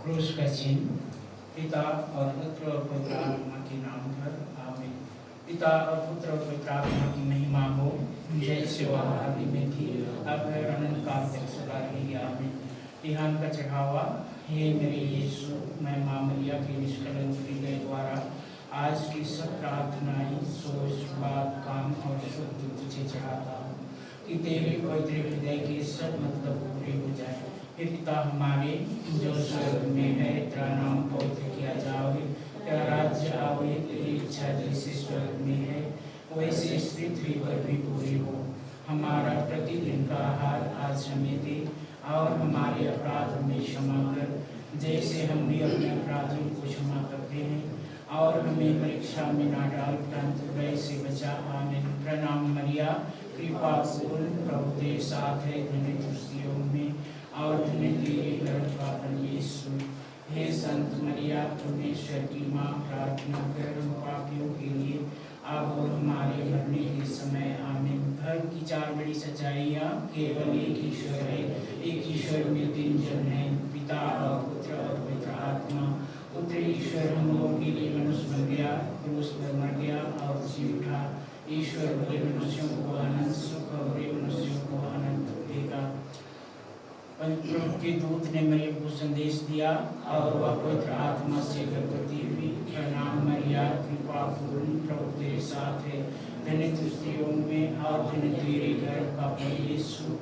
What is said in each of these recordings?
क्रूस का चिन्ह। पिता और पुत्र और पवित्र आत्मा के नाम पर आमीन। पिता और पुत्र और पवित्र आत्मा की महिमा हो, जैसे वह आदि में थी, अब है, अनंत काल तक सदा रहेगी। आमीन। तिहान का चढ़ावा। हे मेरे यीशु, मैं माँ मरिया के निष्कलंक हृदय द्वारा आज की सब प्रार्थनाएं, सोच, बात, काम और शुद्ध तुझे चढ़ाता हूँ कि तेरे पवित्र हृदय के सब मतलब पूरे हो जाए। हे पिता हमारे जो स्वर्ग में है, तेरा नाम पवित्र किया जाए, तेरा राज्य आवे, तेरी इच्छा जैसे स्वर्ग में है वैसे इस पृथ्वी पर भी पूरी हो। हमारा प्रतिदिन का आहार आज हमें दे, और हमारे अपराध हमें क्षमा कर, जैसे हम भी अपने अपराधियों को क्षमा करते हैं, और हमें परीक्षा में ना डाल, परंतु बुराई से बचा। आमीन। प्रणाम मरिया, कृपा पूर्ण, प्रभु तेरे साथ है, धन्य तू स्त्रियों में और धन्य तेरे गर्भ का फल यीशु। हे संत मरिया, परमेश्वर की माँ, प्रार्थना कर हम पापियों के लिए अब और हमारे मरने के समय। आमीन। धर्म की चार बड़ी सच्चाइयाँ। केवल एक ईश्वर है, एक ईश्वर में तीन जन हैं, पिता और पुत्र और पवित्र आत्मा। पुत्र ईश्वर हम लोगों के लिए मनुष्य बन गया, क्रूस पर मर गया और जी उठा। ईश्वर बुरे मनुष्यों को अनंत सुख और बुरे मनुष्यों को अनंत देगा। प्रभु के दूत ने मरियम को संदेश दिया, और वह पवित्र आत्मा से गर्भवती हुई। प्रणाम मरिया, कृपा पूर्ण, प्रभु तेरे साथ है, धन्य तू स्त्रियों में और धन्य तेरे गर्भ का फल यीशु।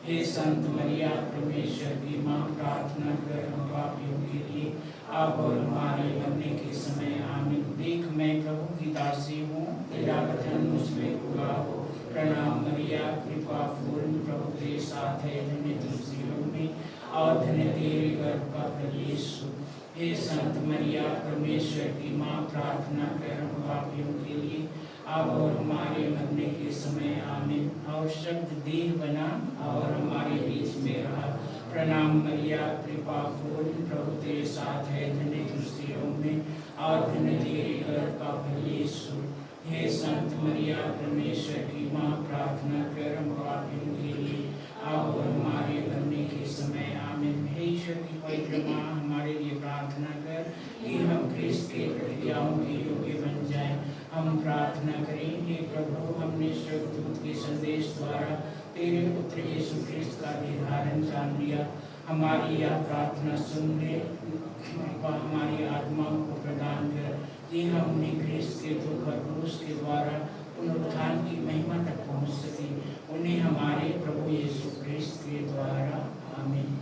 हे संत मरिया, परमेश्वर की माँ, प्रार्थना कर हम पापियों के लिए अब और हमारे मरने के समय। आमीन। देख मैं प्रभु की दासी हूँ, तेरा वचन मुझ में पूरा हो। प्रणाम मरिया, कृपा पूर्ण, प्रभु तेरे साथ है, धन्य तू स्त्रियों में और धन्य तेरे गर्भ का फल यीशु। हे संत मरिया, परमेश्वर की माँ, प्रार्थना कर हम पापियों के लिए अब और हमारे मरने के समय। आमीन। और शब्द देह बना और हमारे बीच में रहा। प्रणाम मरिया, कृपा पूर्ण, प्रभु तेरे साथ है, धन्य तू स्त्रियों में और धन्य तेरे गर्भ का फल यीशु। हे संत मरिया, परमेश्वर की माँ, प्रार्थना कर हम पापियों के लिए अब और हमारे मरने के समय। आमीन। हे ईश्वर की पवित्र माँ, हमारे लिए प्रार्थना कर कि हम ख्रिस्त के प्रतिज्ञाओं के योग्य बन जाएं। हम प्रार्थना करें। हे प्रभु, हमने स्वर्गदूत के संदेश द्वारा तेरे पुत्र यीशु ख्रिस्त का निर्धारण जान लिया। हमारी यह प्रार्थना सुन ले, हमारी आत्माओं को प्रदान कर कि हम उन्हें ख्रिस्त के दुख और क्रूस के द्वारा पुनरुत्थान की महिमा तक पहुँच सके। उन्हें हमारे प्रभु यीशु ख्रिस्त के द्वारा। आमीन।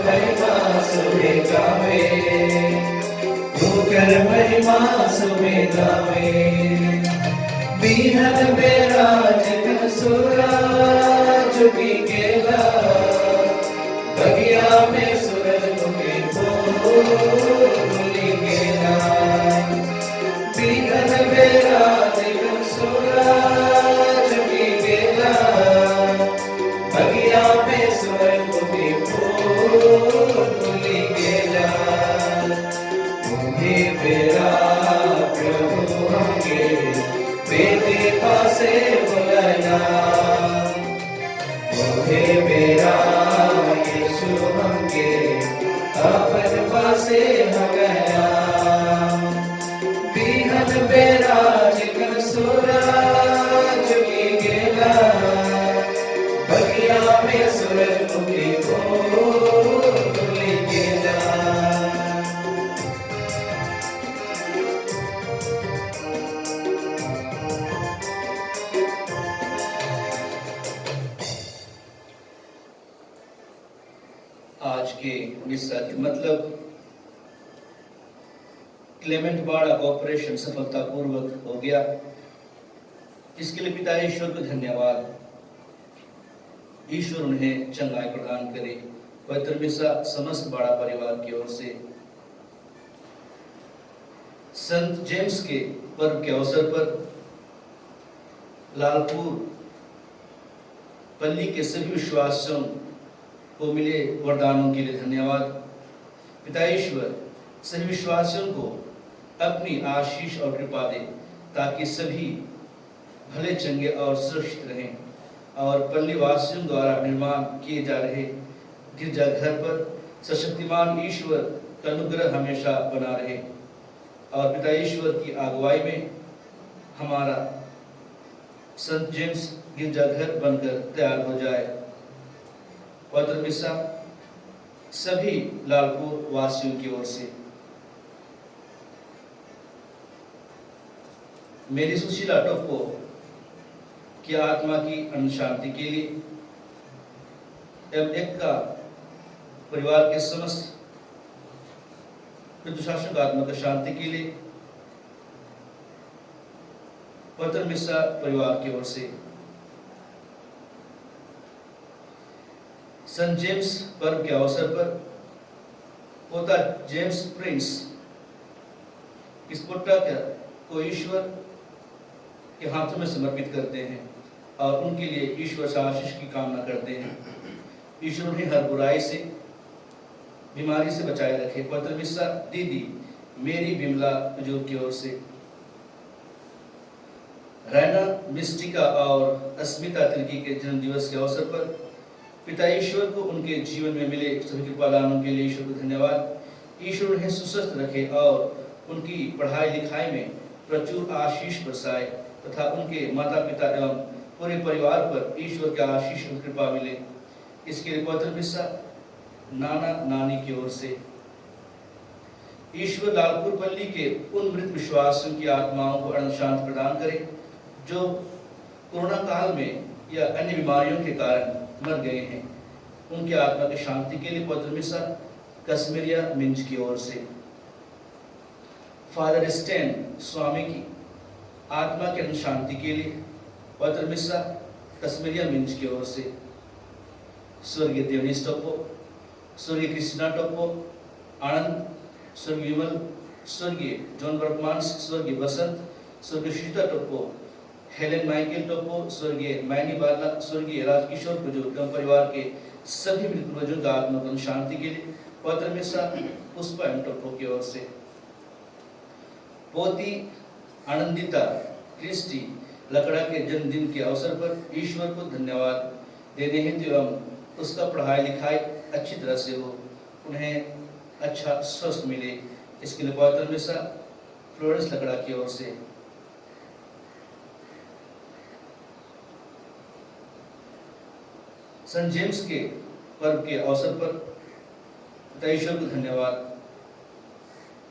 महिमा सुने गावे सुमेधा में बिहन बेराज सूरज की गेला बगिया में सूरज मुखे फूली गेला बिहन बेराज सूरज की गेला बगिया में सूरज मुखे फूली गेला मुझे बेरा प्रभु हमके बेटे पासे बुलाया मुझे बेरा यीशु हमके अपन पासे गया बिहन बेरा जिकर सूरज की गेला बगिया में सूरज मुखी फूली गेला। आज के मिस्सा के मतलब क्लेमेंट बाड़ा ऑपरेशन सफलतापूर्वक हो गया। इसके लिए पिता ईश्वर को धन्यवाद। ईश्वर उन्हें चंगाई प्रदान करे। पवित्र मिस्सा समस्त बाड़ा परिवार की ओर से संत जेम्स के पर्व के अवसर पर लालपुर पल्ली के सभी विश्वासियों को मिले वरदानों के लिए धन्यवाद। पिता ईश्वर सभी विश्वासियों को अपनी आशीष और कृपा दे ताकि सभी भले चंगे और सुरक्षित रहें और पल्ली वासियों द्वारा निर्माण किए जा रहे गिरजाघर पर सशक्तिमान ईश्वर का अनुग्रह हमेशा बना रहे और पिता ईश्वर की अगुवाई में हमारा संत जेम्स गिरजाघर बनकर तैयार हो जाए। पवित्र मिस्सा सभी लालपुर वासियों की ओर से मेरी सुशीला टोप्पो की आत्मा की अनंत शांति के लिए एवं एक का परिवार के समस्त शासन आत्मा की शांति के लिए पवित्र मिस्सा परिवार की ओर से संत जेम्स पर्व के अवसर पर पोता जेम्स प्रिंस इस पोता को ईश्वर के हाथों में समर्पित करते हैं और उनके लिए ईश्वर से आशीष की कामना करते हैं। ईश्वर उन्हें हर बुराई से बीमारी से बचाए रखे। पवित्र मिस्सा दीदी मेरी बिमला बुजुर्ग की ओर से रैना मिस्टिका और अस्मिता तिर्की के जन्म दिवस के अवसर पर पिता ईश्वर को उनके जीवन में मिले सभी कृपादानों के लिए ईश्वर को धन्यवाद। ईश्वर उन्हें सुस्वस्थ रखे और उनकी पढ़ाई लिखाई में प्रचुर आशीष बरसाए तथा उनके माता पिता एवं पूरे परिवार पर ईश्वर के आशीष और कृपा मिले। इसके लिए पवित्र मिस्सा नाना नानी की ओर से ईश्वर लालपुर पल्ली के उन मृत विश्वासियों की आत्माओं को अनंत शांति प्रदान करे जो कोरोना काल में या अन्य बीमारियों के कारण मर गए हैं। उनकी आत्मा की शांति के लिए पवित्र मिस्सा कश्मीरिया मिंज की ओर से फादर स्टैन स्वामी की आत्मा की शांति के लिए पवित्र मिस्सा कश्मीरिया मिंज की ओर से स्वर्गीय देवनीश टोप्पो, स्वर्गीय क्रिस्टिना टोप्पो, आनंद, स्वर्गीय विमल, स्वर्गीय जॉन वर्तमान, स्वर्गीय बसंत, स्वर्गीय शीता टोप्पो, हेलेन माइकल टोप्पो, स्वर्गीय मैनी बाला, स्वर्गीय राजकिशोर बुजुर्ग परिवार के सभी मृत पूर्वजों का आत्मा की शांति के लिए पवित्र मिस्सा पुष्पा एम टोप्पो की ओर से पोती आनंदिता क्रिस्टी लकड़ा के जन्मदिन के अवसर पर ईश्वर को धन्यवाद देने हेतु एवं उसका पढ़ाई लिखाई अच्छी तरह से हो, उन्हें अच्छा स्वस्थ मिले। इसके लिए पवित्र मिस्सा फ्लोरेंस लकड़ा की ओर से संत जेम्स के पर्व के अवसर पर ईश्वर को धन्यवाद।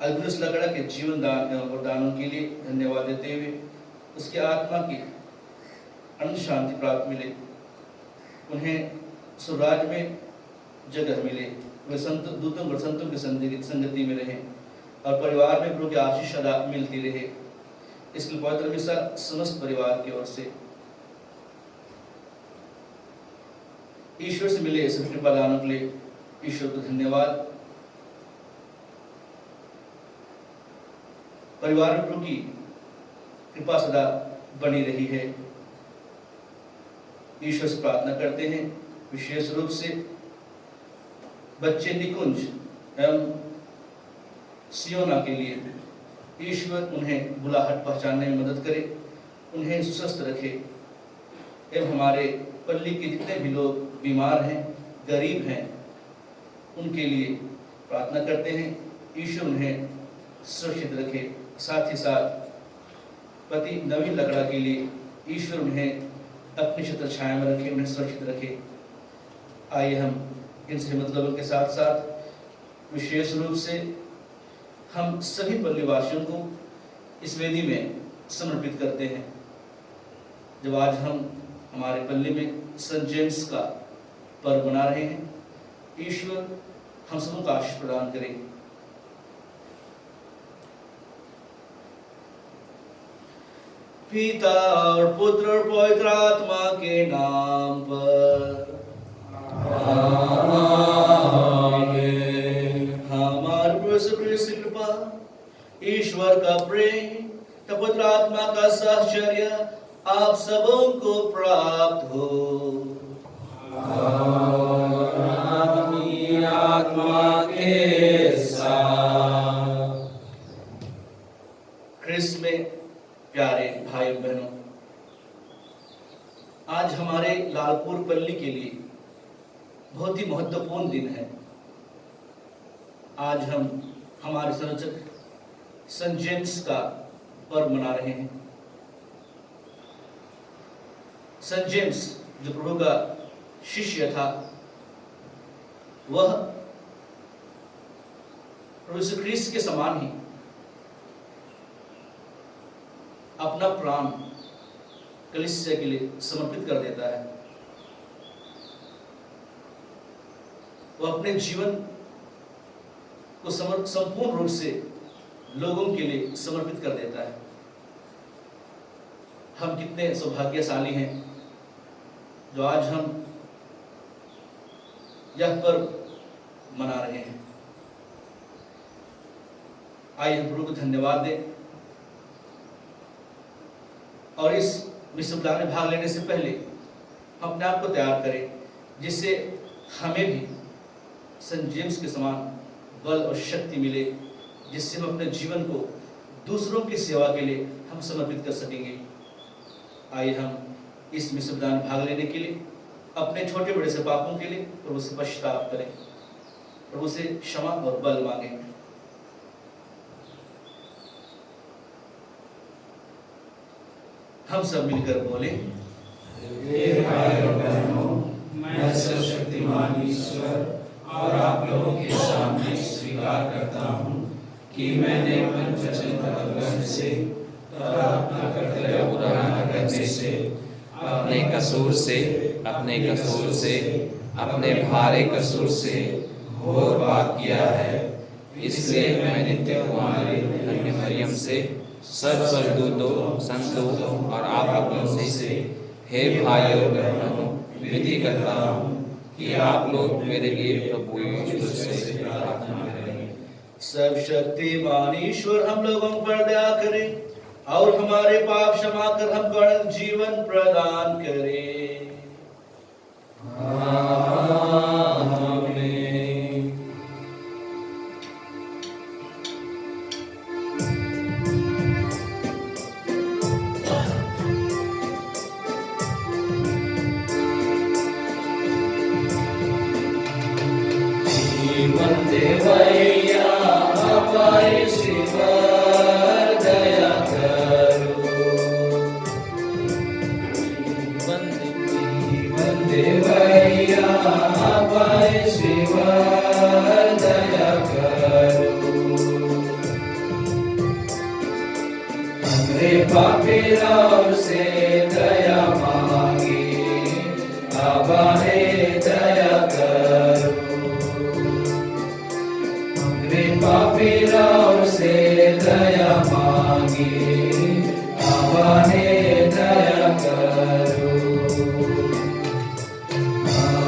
अल्बिनस लकड़ा के जीवन दान एवं वरदानों के लिए धन्यवाद देते हुए उसकी आत्मा की अनंत शांति प्राप्त मिले, उन्हें स्वराज में जगह मिले, वे संतों की संगति में रहें और परिवार में प्रभु की आशीष सदा मिलती रहे। इसलिए पवित्र मिसा समस्त परिवार की ओर से ईश्वर से मिले सब कृपा दानों के लिए ईश्वर को धन्यवाद। परिवार में प्रभु की कृपा सदा बनी रही है। ईश्वर से प्रार्थना करते हैं विशेष रूप से बच्चे निकुंज एवं सियोना के लिए ईश्वर उन्हें बुलाहट पहचानने में मदद करे, उन्हें स्वस्थ रखे। एवं हमारे पल्ली के जितने भी लोग बीमार हैं, गरीब हैं, उनके लिए प्रार्थना करते हैं ईश्वर उन्हें सुरक्षित रखे। साथ ही साथ पति नवीन लकड़ा के लिए ईश्वर उन्हें अपनी छत्र छाया में रखे, उन्हें सुरक्षित रखे। आइए हम इनसे मतलबों के साथ साथ विशेष रूप से हम सभी पल्ली वासियों को इस वेदी में समर्पित करते हैं। जब आज हम हमारे पल्ली में सेंट जेम्स का पर्व मना रहे हैं, ईश्वर हम सबको आशीष प्रदान करें। पिता और पुत्र और पवित्र आत्मा के नाम पर आमीन। हमारे प्रभु यीशु क्रिस्त की कृपा, ईश्वर का प्रेम, पवित्र आत्मा का साहचर्य आप सबों को प्राप्त हो। अपनी आत्मा के साथ। क्रिस्त में प्यारे भाई बहनों, आज हमारे लालपुर पल्ली के लिए बहुत ही महत्वपूर्ण दिन है। आज हम हमारे संरक्षक सेंट जेम्स का पर्व मना रहे हैं। सेंट जेम्स जो प्रभु का शिष्य था, वह प्रभु यीशु क्रिस्त के समान ही अपना प्राण कलीसिया के लिए समर्पित कर देता है। वह अपने जीवन को संपूर्ण रूप से लोगों के लिए समर्पित कर देता है। हम कितने सौभाग्यशाली हैं जो आज हम यह पर्व मना रहे हैं। आइए हम प्रभु को धन्यवाद दें और इस विश्वविद्यालय में भाग लेने से पहले हम अपने आप को तैयार करें, जिससे हमें भी सेंट जेम्स के समान बल और शक्ति मिले, जिससे हम अपने जीवन को दूसरों की सेवा के लिए हम समर्पित कर सकेंगे। आइए हम इस विश्वविद्यालय में भाग लेने के लिए अपने छोटे बड़े से पापों के लिए प्रभु से पश्चाताप करें, प्रभु से क्षमा और बल मांगें। हम सब मिलकर बोले, हे भाई और बहनों, मैं सर्वशक्तिमान ईश्वर और आप लोगों के सामने स्वीकार करता हूँ कि मैंने मन वचन कर्म से तथा अपना कर्तव्य पूरा न करने से अपने कसूर से अपने भारे कसूर से घोर पाप किया है। इसलिए मैं नित्य कुमारी धन्य मरियम से सब स्वर्गदूतों, संतों और आप लोगों से हे भाइयों बहनों विनती करता हूँ कि आप लोग मेरे लिए प्रभु यीशु से प्रार्थना करें। सर्वशक्तिमान ईश्वर हम लोगों पर दया करें और हमारे पाप क्षमा कर हमको अनंत जीवन प्रदान करे। आमीन। जीवन देवैया हमारे सिवर दया करो। जीवन देवैया हमारे सिवर दया करो। हमरे पापीरों से दया मांगी, आबाए दया करो। हमरे पापीरों से आबा हे दया करो।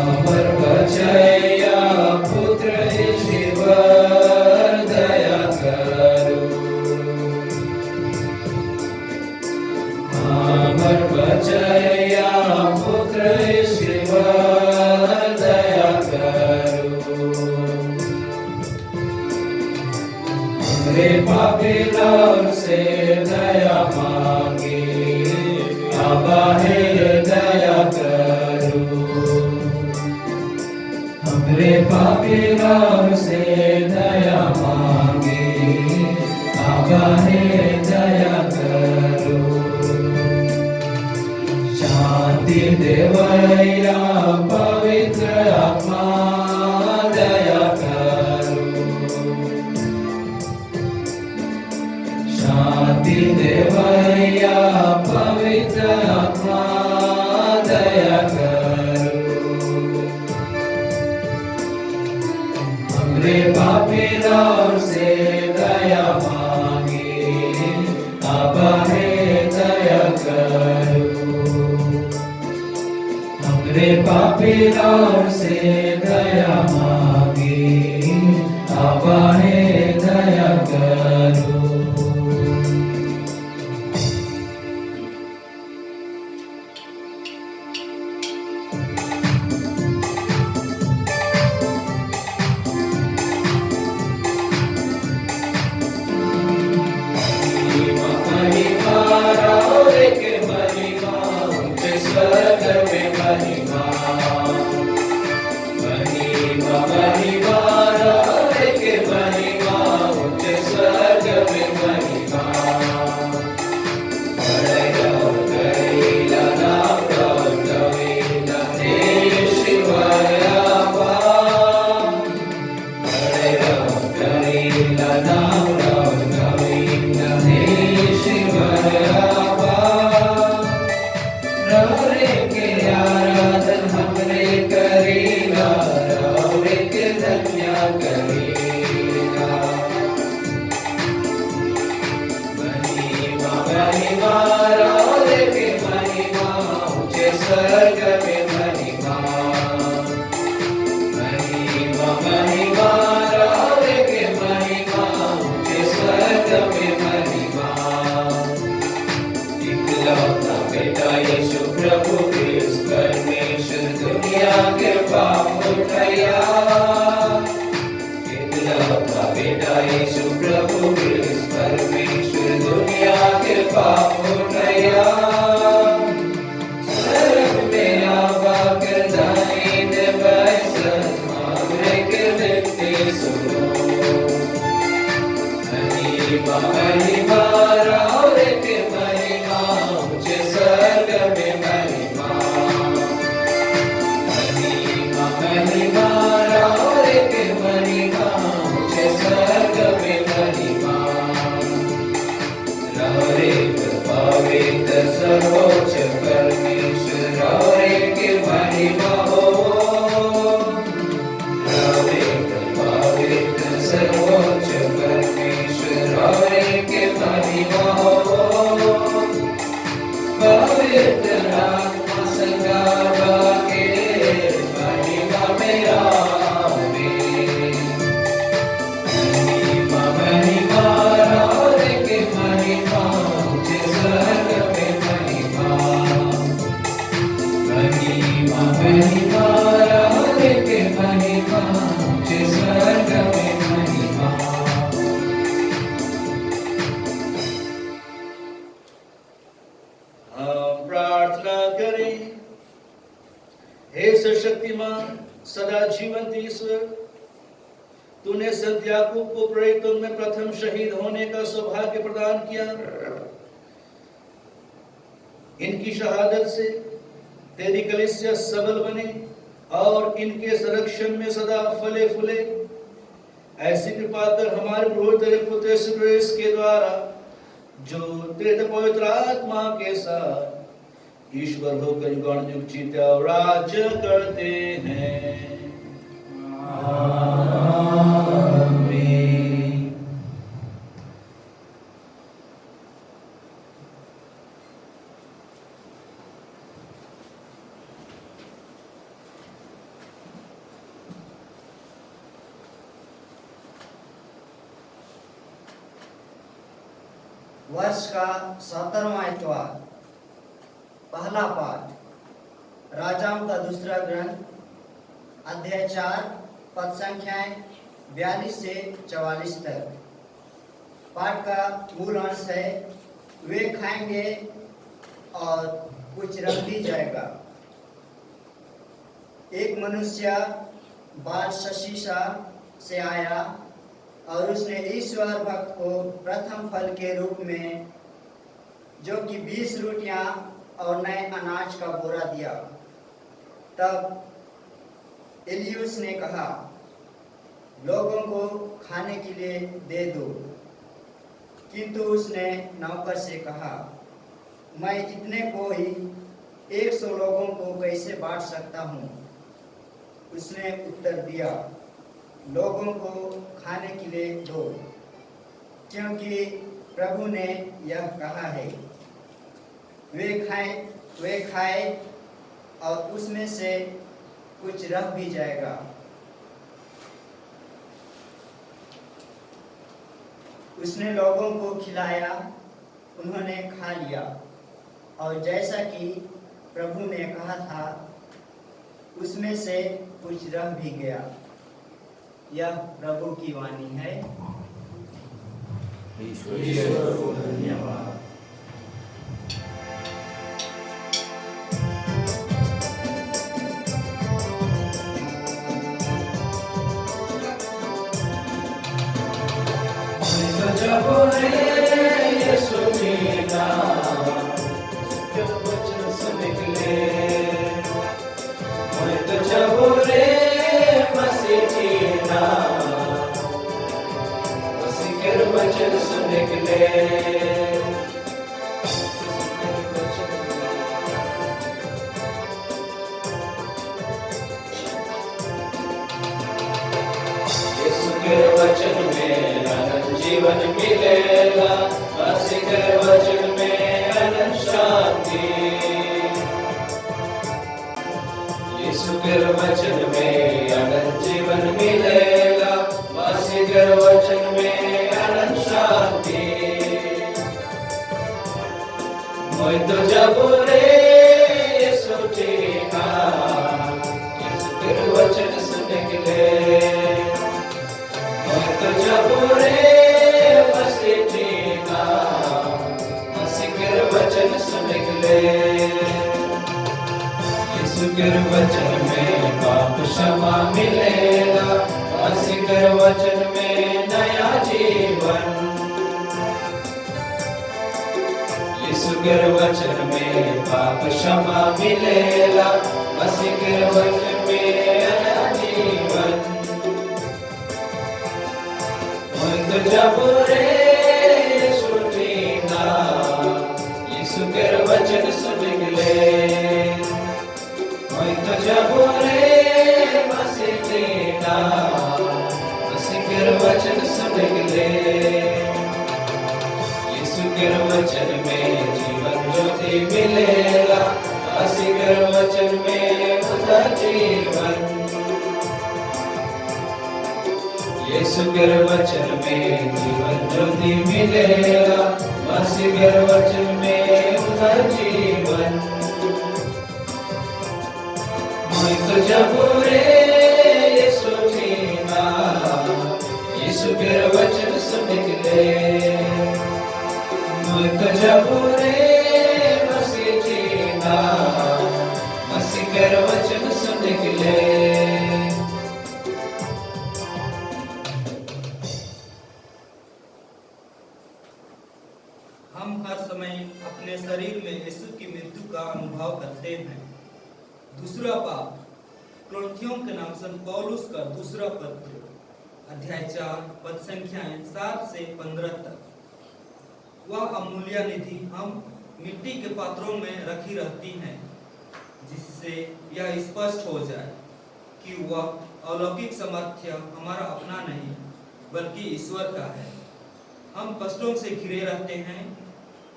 अमर बचैया पुत्र ईश्वर दया करो। अमर बचैया पुत्र ईश्वर दया करो। हमरे पापी लोग से दया मांगे, आबा हे दया करो। हमरे पापी लोग से दया मांगे, आबा हे दया करो। शांति देवैया पवित्र आत्मा दया करो। शांति देवैया पवित्र आत्मा दया करो। हमरे पापी लोग से दया मांगे, आबा हे दया करो। हमरे पापी लोग से दया मांगे, आबा हे दया करो। प्रार्थना करें। हे सर्वशक्तिमान सदा जीवंत ईश्वर, तूने संत याकूब को प्रेरितों में प्रथम शहीद होने का सौभाग्य प्रदान किया। इनकी शहादत से तेरी कलीसिया सबल बने और इनके संरक्षण में सदा फले फूले। ऐसी कृपा कर हमारे प्रभु तेरे पुत्र यीशु क्रिस्त के द्वारा, जो तेरे पवित्र आत्मा के साथ ईश्वर होकर युगान युग जीते और राज्य करते हैं। आमीन। वर्ष का 17वां इतवार। पहला पाठ राजाओं का दूसरा ग्रंथ अध्याय 4 पद संख्याएं 42 से 44 तक। पाठ का मूल अंश है, वे खाएंगे और कुछ रख भी जाएगा। एक मनुष्य बाल शशीशा से आया और उसने ईश्वर भक्त को प्रथम फल के रूप में जो कि 20 रोटियां और नए अनाज का बोरा दिया। तब एलियूस ने कहा, लोगों को खाने के लिए दे दो। किंतु उसने नौकर से कहा, मैं इतने को ही 100 लोगों को कैसे बांट सकता हूँ? उसने उत्तर दिया, लोगों को खाने के लिए दो, क्योंकि प्रभु ने यह कहा है। वे खाए और उसमें से कुछ रह भी जाएगा। उसने लोगों को खिलाया, उन्होंने खा लिया और जैसा कि प्रभु ने कहा था उसमें से कुछ रह भी गया। यह प्रभु की वाणी है। ईश्वर को धन्यवाद। जब रे यीशु जीना जब वचन से निकले, मैं तो जब रे मसीह जीना मसीह के वचन से निकले। यीशु के वचन में अनंत जीवन मिलेगा, मसीह के वचन में अनंत शांति। यीशु के वचन में अनंत जीवन मिलेगा, मसीह के वचन में अनंत शांति। मैं तो जब रे यीशु जीना यीशु के वचन से निकले, मैं तो जब रे मसीह जीना मसीह के वचन से निकले। यीशु के वचन में पाप क्षमा मिलेगा, मसीह के वचन में नया जीवन। यीशु के वचन में पाप क्षमा मिलेगा, मसीह के वचन में नया जीवन। मैं तो जब रे यीशु जीना यीशु के वचन से निकले, मैं तो जब रे मसीह जीना मसीह के वचन से निकले। यीशु के वचन में जीवन ज्योति मिलेगा, मसीह के वचन में उधर जीवन। यीशु के वचन में जीवन ज्योति मिलेगा, मसीह के वचन में उधर जीवन। मैं तो जब रे यीशु जीना यीशु के वचन से निकले, मैं तो जब रे मसीह जीना मसीह के वचन से निकले। हम हर समय अपने शरीर में यीशु की मृत्यु का अनुभव करते हैं। दूसरा पाप कुरिन्थियों के नाम संत पौलुस का दूसरा पत्र अध्याय 4 पद संख्याएं 7 से 15 तक। वह अमूल्य निधि हम मिट्टी के पात्रों में रखी रहती हैं, जिससे यह स्पष्ट हो जाए कि वह अलौकिक सामर्थ्य हमारा अपना नहीं बल्कि ईश्वर का है। हम कष्टों से घिरे रहते हैं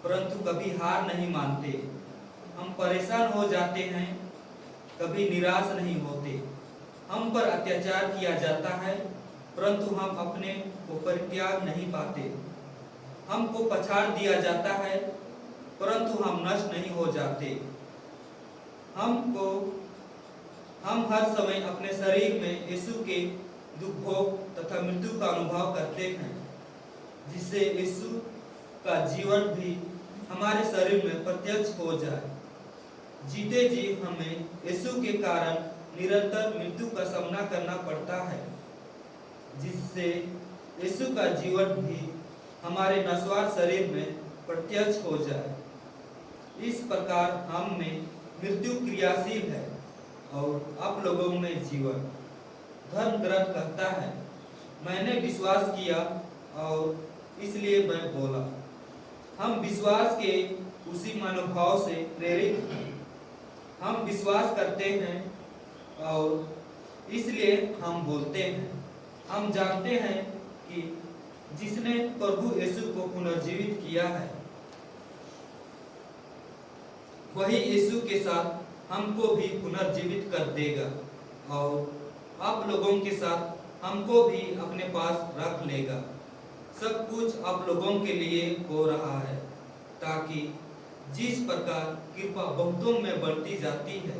परंतु कभी हार नहीं मानते। हम परेशान हो जाते हैं, कभी निराश नहीं होते। हम पर अत्याचार किया जाता है परंतु हम अपने को परित्याग नहीं पाते। हमको पछाड़ दिया जाता है, परंतु हम नष्ट नहीं हो जाते। हम हर समय अपने शरीर में यीशु के दुख भोग तथा मृत्यु का अनुभव करते हैं, जिससे यीशु का जीवन भी हमारे शरीर में प्रत्यक्ष हो जाए। जीते जी हमें यीशु के कारण निरंतर मृत्यु का सामना करना पड़ता है, जिससे यीशु का जीवन भी हमारे नश्वर शरीर में प्रत्यक्ष हो जाए। इस प्रकार हम में मृत्यु क्रियाशील है और आप लोगों में जीवन। धर्म ग्रंथ कहता है, मैंने विश्वास किया और इसलिए मैं बोला। हम विश्वास के उसी मनोभाव से प्रेरित हैं। हम विश्वास करते हैं और इसलिए हम बोलते हैं। हम जानते हैं कि जिसने प्रभु यीशु को पुनर्जीवित किया है, वही यीशु के साथ हमको भी पुनर्जीवित कर देगा और आप लोगों के साथ हमको भी अपने पास रख लेगा। सब कुछ आप लोगों के लिए हो रहा है, ताकि जिस प्रकार कृपा बहुतों में बढ़ती जाती है,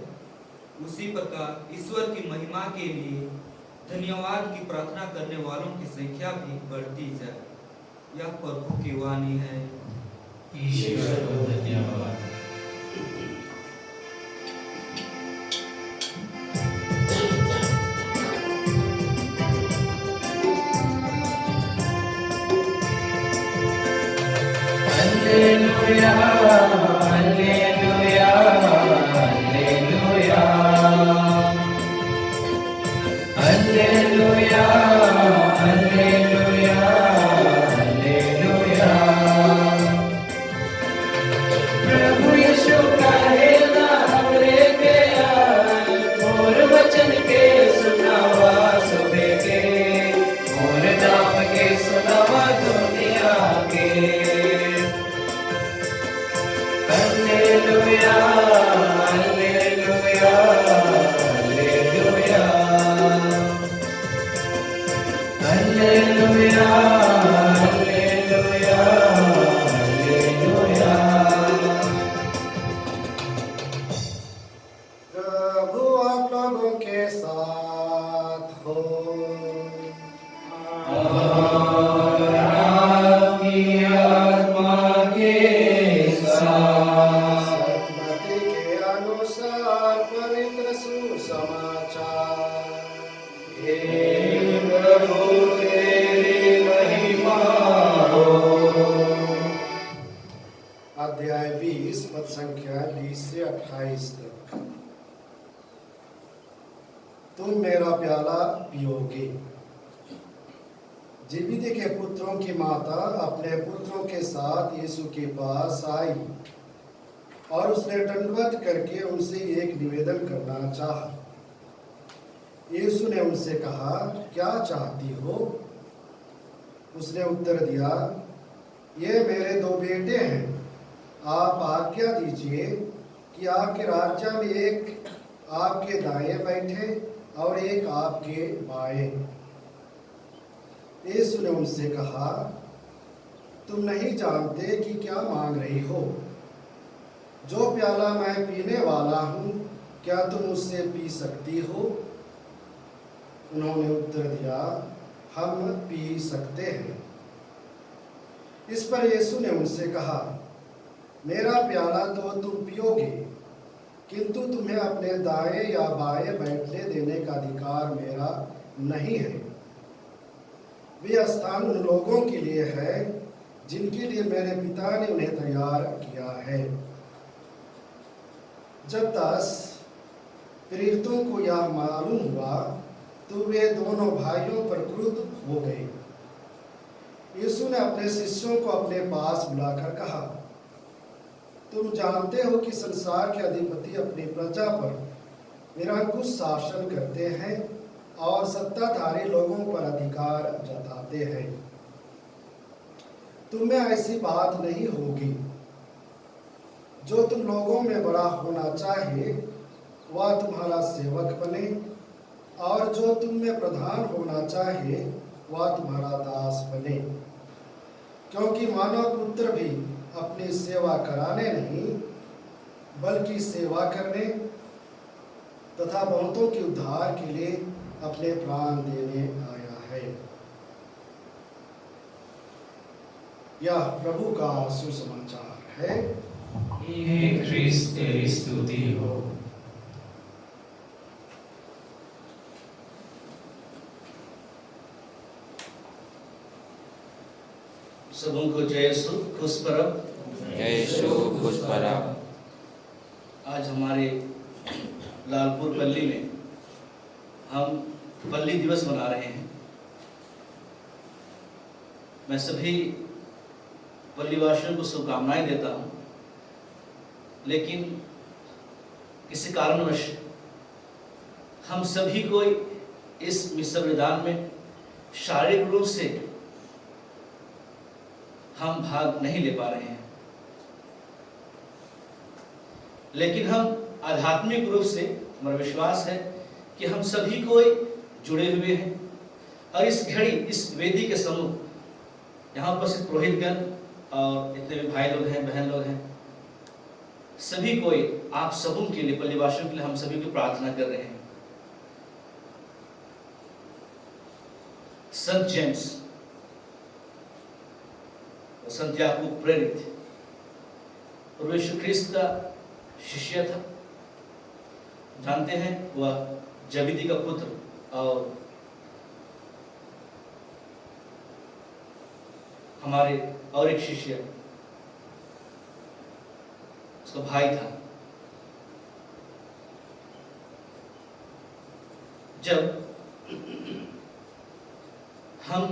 उसी प्रकार ईश्वर की महिमा के लिए धन्यवाद की प्रार्थना करने वालों की संख्या भी बढ़ती जाए। यह प्रभु की वाणी है। ईश्वर को धन्यवाद। Hallelujah, hallelujah, hallelujah. Hallelujah, hallelujah, hallelujah. प्रभु यीशु का है नाम लेके आए, और वचन के सुनावा सुबह के, और नाम के सुनावा दुनिया के। Hallelujah, hallelujah, hallelujah. Hallelujah, hallelujah, hallelujah. प्रभु आप लोगों के साथ हो। और आपकी आत्मा के साथ। सतमती के अनुसार पवित्र सुसमाचार। हे प्रभु तेरी महिमा हो। अध्याय 20 पद संख्या 20 से 28 तक। तुम मेरा प्याला पियोगे। जिबेदी के पुत्रों की माता अपने पुत्रों के साथ यीशु के पास आई और उसने दंडवत करके उनसे एक निवेदन करना चाहा। यीशु ने उनसे कहा, क्या चाहती हो? उसने उत्तर दिया, ये मेरे 2 बेटे हैं। आप आज्ञा दीजिए कि आपके राज्य में एक आपके दाएं बैठे और एक आपके बाएं। यीशु ने उनसे कहा, तुम नहीं जानते कि क्या मांग रही हो। जो प्याला मैं पीने वाला हूँ, क्या तुम उससे पी सकती हो? उन्होंने उत्तर दिया, हम पी सकते हैं। इस पर यीशु ने उनसे कहा, मेरा प्याला तो तुम पियोगे, किंतु तुम्हें अपने दाएं या बाएं बैठने देने का अधिकार मेरा नहीं है। वे स्थान उन लोगों के लिए है जिनके लिए मेरे पिता ने उन्हें तैयार किया है। जब 10 प्रेरितों को यह मालूम हुआ तो वे दोनों भाइयों पर क्रुद्ध हो गए। यीशु ने अपने शिष्यों को अपने पास बुलाकर कहा, तुम जानते हो कि संसार के अधिपति अपनी प्रजा पर निरंकुश शासन करते हैं और सत्ताधारी लोगों पर अधिकार जताते हैं। तुम्हें ऐसी बात नहीं होगी। जो तुम लोगों में बड़ा होना चाहे वह तुम्हारा सेवक बने, और जो तुम में प्रधान होना चाहे वह तुम्हारा दास बने। क्योंकि मानव पुत्र भी अपनी सेवा कराने नहीं बल्कि सेवा करने तथा बहुतों के उद्धार के लिए अपने प्राण देने आया है। यह प्रभु का सुसमाचार है। हे ख्रिस्त तेरी स्तुति हो। सबों को जय यीशु खुश परब। जय यीशु खुश परब। आज हमारे लालपुर पल्ली में हम पल्ली दिवस मना रहे हैं। मैं सभी पल्लीवासियों को शुभकामनाएं देता हूं, लेकिन किसी कारणवश हम सभी को इस मिस्र बलिदान में शारीरिक रूप से हम भाग नहीं ले पा रहे हैं, लेकिन हम आध्यात्मिक रूप से हमारा विश्वास है कि हम सभी को जुड़े हुए हैं। और इस घड़ी इस वेदी के सम्मुख यहाँ उपस्थित पुरोहितगण और जितने भी भाई लोग हैं, बहन लोग हैं, सभी को आप सबों के लिए, पल्लीवासियों के लिए हम सभी को प्रार्थना कर रहे हैं। संत जेम्स, संत याकूब प्रेरित, प्रभु यीशु ख्रिस्त का शिष्य था। जानते हैं वह जबीदी का पुत्र और हमारे और एक शिष्य, उसका भाई था। जब हम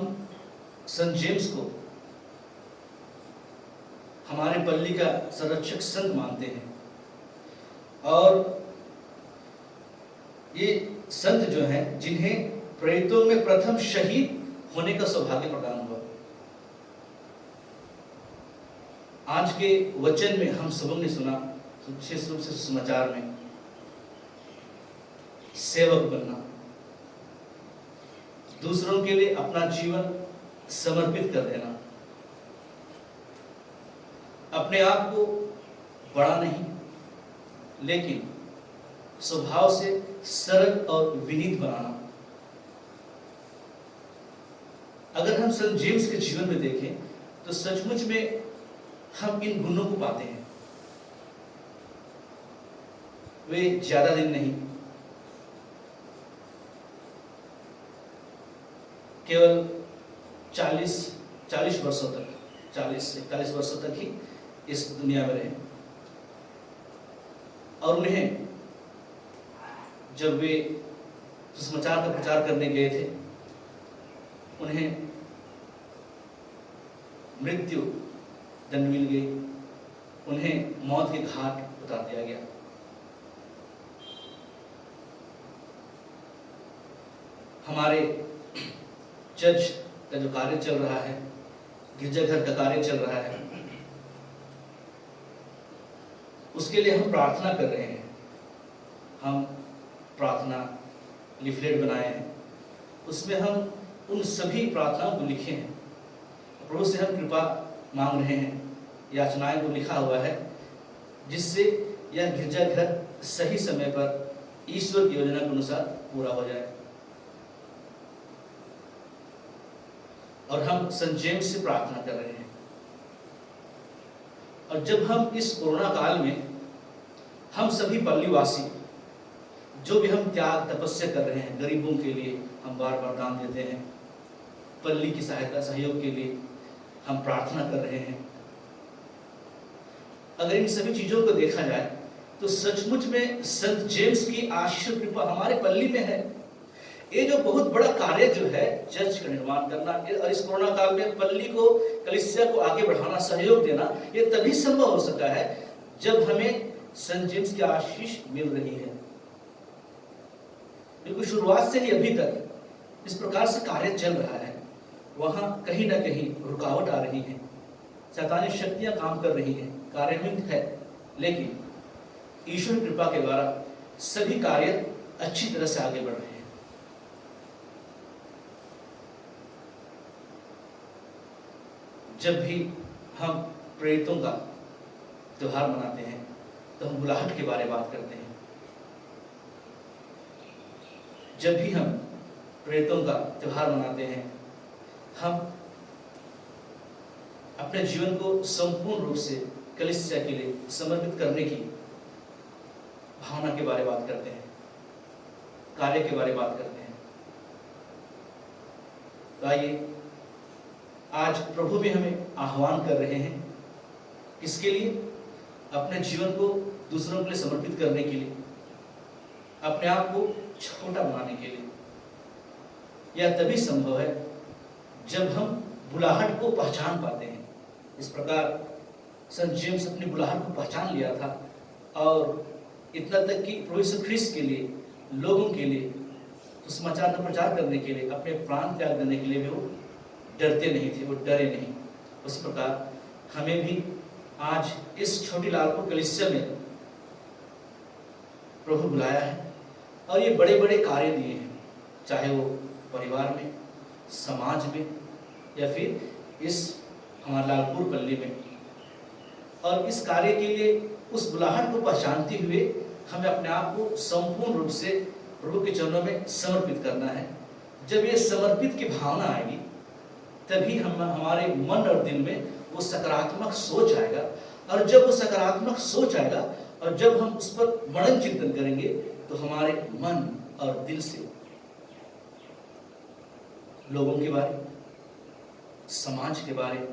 संत जेम्स को हमारे पल्ली का संरक्षक संत मानते हैं, और ये संत जो हैं जिन्हें प्रेरितों में प्रथम शहीद होने का सौभाग्य प्रदान हुआ। आज के वचन में हम सबों ने सुना, विशेष रूप से समाचार में, सेवक बनना, दूसरों के लिए अपना जीवन समर्पित कर देना, अपने आप को बड़ा नहीं लेकिन स्वभाव से सरल और विनीत बनाना। अगर हम संत जेम्स के जीवन में देखें तो सचमुच में हम इन गुणों को पाते हैं। वे ज्यादा दिन नहीं, केवल 40 वर्षों तक, 40-41 वर्षों तक ही इस दुनिया में रहे। और उन्हें जब वे सुसमाचार का प्रचार करने गए थे, उन्हें मृत्यु दंड मिल गई, उन्हें मौत के घाट उतार दिया गया। हमारे चर्च का जो कार्य चल रहा है, गिरजाघर का कार्य चल रहा है, उसके लिए हम प्रार्थना कर रहे हैं। हम प्रार्थना लिफलेट बनाए हैं, उसमें हम उन सभी प्रार्थनाओं को लिखे हैं, प्रभु से हम कृपा मांग रहे हैं, याचनाएं को लिखा हुआ है, जिससे यह गिरजाघर सही समय पर ईश्वर की योजना के अनुसार पूरा हो जाए। और हम संत जेम्स से प्रार्थना कर रहे हैं। और जब हम इस कोरोना काल में हम सभी पल्लीवासी जो भी हम त्याग तपस्या कर रहे हैं, गरीबों के लिए हम बार बार दान देते हैं, पल्ली की सहायता सहयोग के लिए हम प्रार्थना कर रहे हैं। अगर इन सभी चीजों को देखा जाए तो सचमुच में संत जेम्स की आशीष कृपा हमारे पल्ली में है। ये जो बहुत बड़ा कार्य जो है चर्च का निर्माण करना, और इस कोरोना काल में पल्ली को, कलीसिया को आगे बढ़ाना, सहयोग देना, ये तभी संभव हो सका है जब हमें संत जेम्स की आशीष मिल रही है। बिल्कुल शुरुआत से ही अभी तक इस प्रकार से कार्य चल रहा है। वहां कहीं ना कहीं रुकावट आ रही है, शैतानी शक्तियां काम कर रही हैं, कार्यान्वित है, लेकिन ईश्वर कृपा के द्वारा सभी कार्य अच्छी तरह से आगे बढ़ रहे हैं। जब भी हम प्रेरितों का त्योहार मनाते हैं तो हम बुलाहट के बारे में बात करते हैं। जब भी हम प्रेरितों का त्योहार मनाते हैं हम अपने जीवन को संपूर्ण रूप से कलीसिया के लिए समर्पित करने की भावना के बारे में बात करते हैं, कार्य के बारे में बात करते हैं। तो आइए आज प्रभु भी हमें आह्वान कर रहे हैं, किसके लिए? अपने जीवन को दूसरों के लिए समर्पित करने के लिए, अपने आप को छोटा बनाने के लिए। यह तभी संभव है जब हम बुलाहट को पहचान पाते हैं। इस प्रकार संत जेम्स अपनी बुलाहट को पहचान लिया था और इतना तक कि प्रभु यीशु ख्रीस्त के लिए, लोगों के लिए तो समाचार का प्रचार करने के लिए, अपने प्राण त्याग देने के लिए भी वो डरते नहीं थे, वो डरे नहीं। उसी प्रकार हमें भी आज इस छोटी लालपुर कलीसिया में प्रभु बुलाया है और ये बड़े बड़े कार्य दिए हैं, चाहे वो परिवार में, समाज में या फिर इस हमारे लालपुर पल्ली में। और इस कार्य के लिए उस बुलाहट को पहचानते हुए हमें अपने आप को संपूर्ण रूप से प्रभु के चरणों में समर्पित करना है। जब ये समर्पित की भावना आएगी तभी हम हमारे मन और दिल में वो सकारात्मक सोच आएगा, और जब वो सकारात्मक सोच आएगा और जब हम उस पर मनन चिंतन करेंगे तो हमारे मन और दिल से लोगों के बारे, समाज के बारे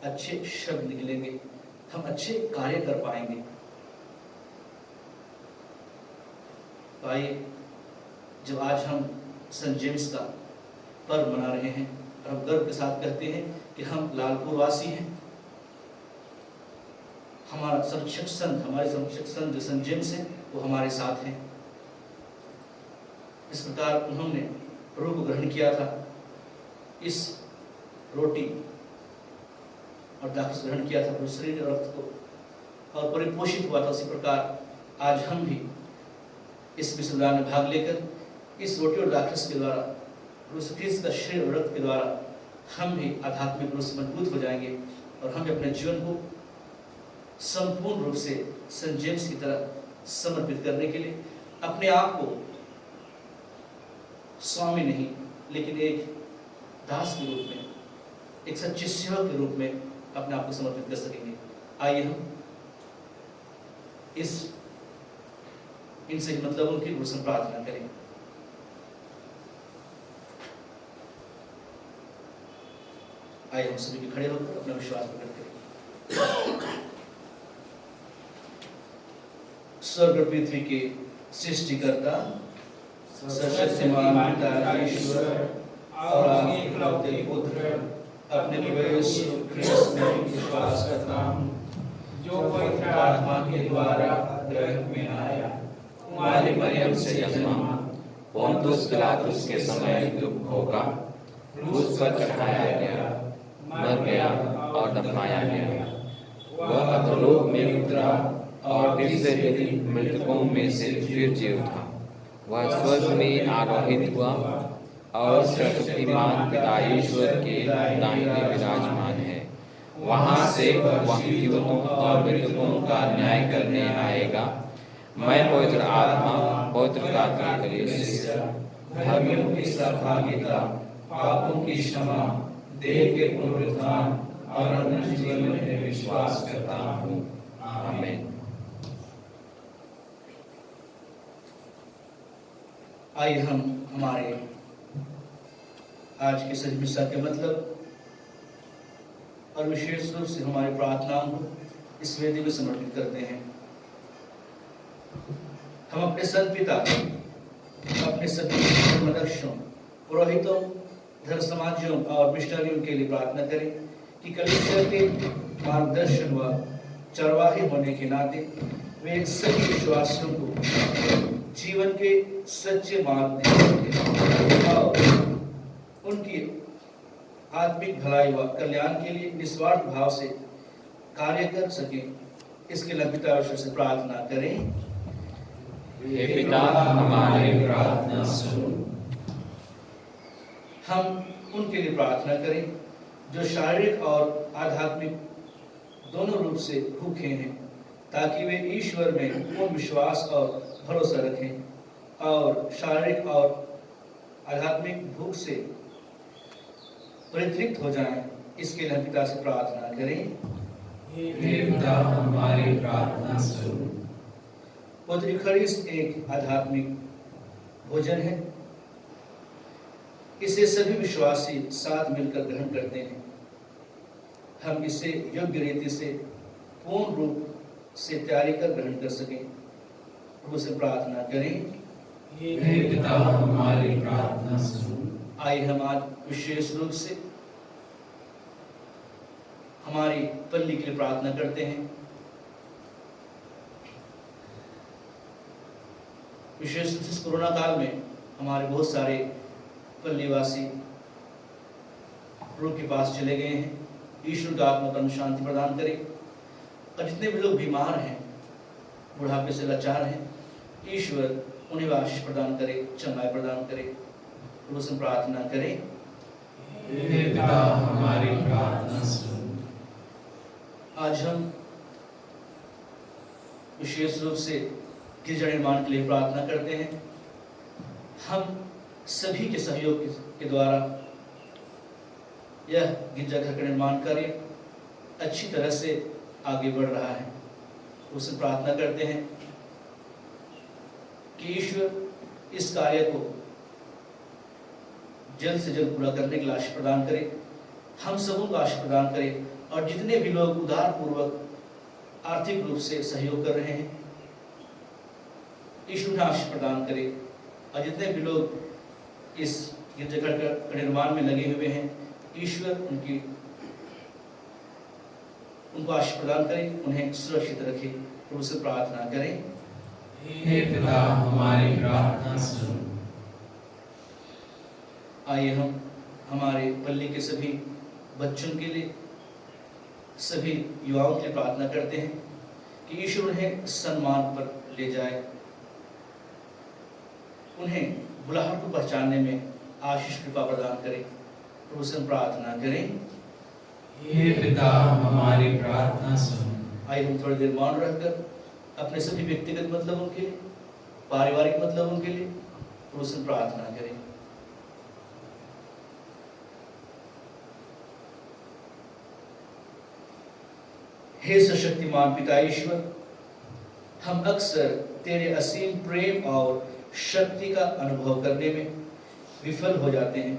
अच्छे शब्द निकलेंगे, हम अच्छे कार्य कर पाएंगे। तो आइए, जब आज हम संत जेम्स का पर्व मना रहे हैं और हम गर्व के साथ कहते हैं कि हम लालपुर वासी हैं, हमारे संरक्षक संत जो संत जेम्स हैं वो हमारे साथ हैं। इस प्रकार उन्होंने प्रभु को ग्रहण किया था, इस रोटी और दाखिल ग्रहण किया था प्रभु शरीर और रक्त को और परिपोषित हुआ था। उसी प्रकार आज हम भी इस विश्वदान में भाग लेकर इस रोटी और दाखिल के द्वारा प्रभु ख्रीस्त का शरीर और रक्त के द्वारा हम भी आध्यात्मिक रूप से मजबूत हो जाएंगे और हम अपने जीवन को संपूर्ण रूप से संत जेम्स की तरह समर्पित करने के लिए अपने आप को स्वामी नहीं लेकिन एक दास के रूप में, एक सच्चे सेवक के रूप में अपने आप को समर्पित कर सकेंगे। आइए हम इनसे मतलबों की रोशन प्रार्थना करें। आइए हम सभी के खड़े होकर अपना विश्वास प्रकट करें। स्वर्ग और पृथ्वी के सृष्टिकर्ता सर्वशक्तिमान पिता ईश्वर और आपके इकलौते पुत्र अपने प्रभु ख्रीस्त में विश्वास करता हूँ, जो पवित्र आत्मा के द्वारा गर्भ में आया, कुमारी मरियम से जन्मा, पोंतुस पिलातुस के समय दुख भोगा, क्रूस पर चढ़ाया गया, मर गया और दफनाया गया। वह अधोलोक में उतरा और तीसरे दिन मृतकों में से फिर जी उठा। वह स्वर्ग में आरोहित हुआ और सर्वशक्तिमान पिता ईश्वर के दाहिने विराजमान है। वहां से वह जीवों और मृतकों का न्याय करने आएगा। मैं पवित्र आत्मा, पवित्र कलीस, धर्मियों की सहभागिता, पापों की क्षमा, देह के पुनरुत्थान और अनंत जीवन में विश्वास करता हूँ। आमीन। आइए हम हमारे आज के सही मिसा के मतलब और विशेष रूप से हमारी प्रार्थनाओं को इस वेदी में समर्पित करते हैं। हम अपने संत पिता, अपने सभी धर्मदर्शियों, पुरोहितों, धर्म समाजियों और मिशनरियों के लिए प्रार्थना करें कि कलीसिया के मार्गदर्शन व चरवाहे होने के नाते वे सभी विश्वासियों को जीवन के सच्चे मार्ग दे सकें और उनकी आत्मिक भलाई व कल्याण के लिए निस्वार्थ भाव से कार्य कर सकें। इसके लिए पिता ईश्वर से प्रार्थना करें। हे पिता, हमारी प्रार्थना सुन। हम उनके लिए प्रार्थना करें जो शारीरिक और आध्यात्मिक दोनों रूप से भूखे हैं, ताकि वे ईश्वर में पूर्ण विश्वास और भरोसा रखें और शारीरिक और आध्यात्मिक भूख से परितृप्त हो जाएं। इसके लिए हम पिता से प्रार्थना करें। हे पिता, हमारी प्रार्थना सुन। पवित्र यूखरिस्ट एक आध्यात्मिक भोजन है। इसे सभी विश्वासी साथ मिलकर ग्रहण करते हैं। हम इसे योग्य रीति से पूर्ण रूप से तैयारी कर ग्रहण कर सकें। प्रभु से प्रार्थना करें। हे पिता, हमारी प्रार्थना सुन। आइए हम आज विशेष रूप से हमारी पल्ली के लिए प्रार्थना करते हैं। विशेष रूप से कोरोना काल में हमारे बहुत सारे पल्लीवासी प्रभु के पास चले गए हैं। ईश्वर का आत्मा को शांति प्रदान करे। और जितने भी लोग बीमार हैं, बुढ़ापे से लाचार हैं, ईश्वर उन्हें आशीष प्रदान करे, चंगाई प्रदान करे। प्रभु से प्रार्थना करें। हे पिता, हमारी प्रार्थना सुन। आज हम विशेष रूप से गिरजा निर्माण के लिए प्रार्थना करते हैं। हम सभी के सहयोग के द्वारा यह गिरजाघर का निर्माण कार्य अच्छी तरह से आगे बढ़ रहा है। उससे प्रार्थना करते हैं कि ईश्वर इस कार्य को जल्द से जल्द पूरा करने के लिए आशीष प्रदान करे। हम सबों को आशीष प्रदान करे। और जितने भी लोग उदार पूर्वक आर्थिक रूप से सहयोग कर रहे हैं, ईश्वर आशीष प्रदान करे। और जितने भी लोग इस गिरजाघर का निर्माण में लगे हुए हैं, ईश्वर उनको आशीष प्रदान करे, उन्हें सुरक्षित रखे। प्रभु से प्रार्थना करें। हे पिता, हमारी प्रार्थना सुन। आइए हम हमारे पल्ली के सभी बच्चों के लिए, सभी युवाओं के लिए प्रार्थना करते हैं कि ईश्वर उन्हें सम्मान पर ले जाए, उन्हें बुलाहट को पहचानने में आशीष कृपा प्रदान करे। प्रभु से प्रार्थना करें। हे पिता, हमारी प्रार्थना सुन। आइए हम थोड़ी देर मौन रहकर अपने सभी व्यक्तिगत मतलबों के लिए, पारिवारिक मतलबों के लिए प्रभु से प्रार्थना करें। हे सशक्तिमान पिता ईश्वर, हम अक्सर तेरे असीम प्रेम और शक्ति का अनुभव करने में विफल हो जाते हैं।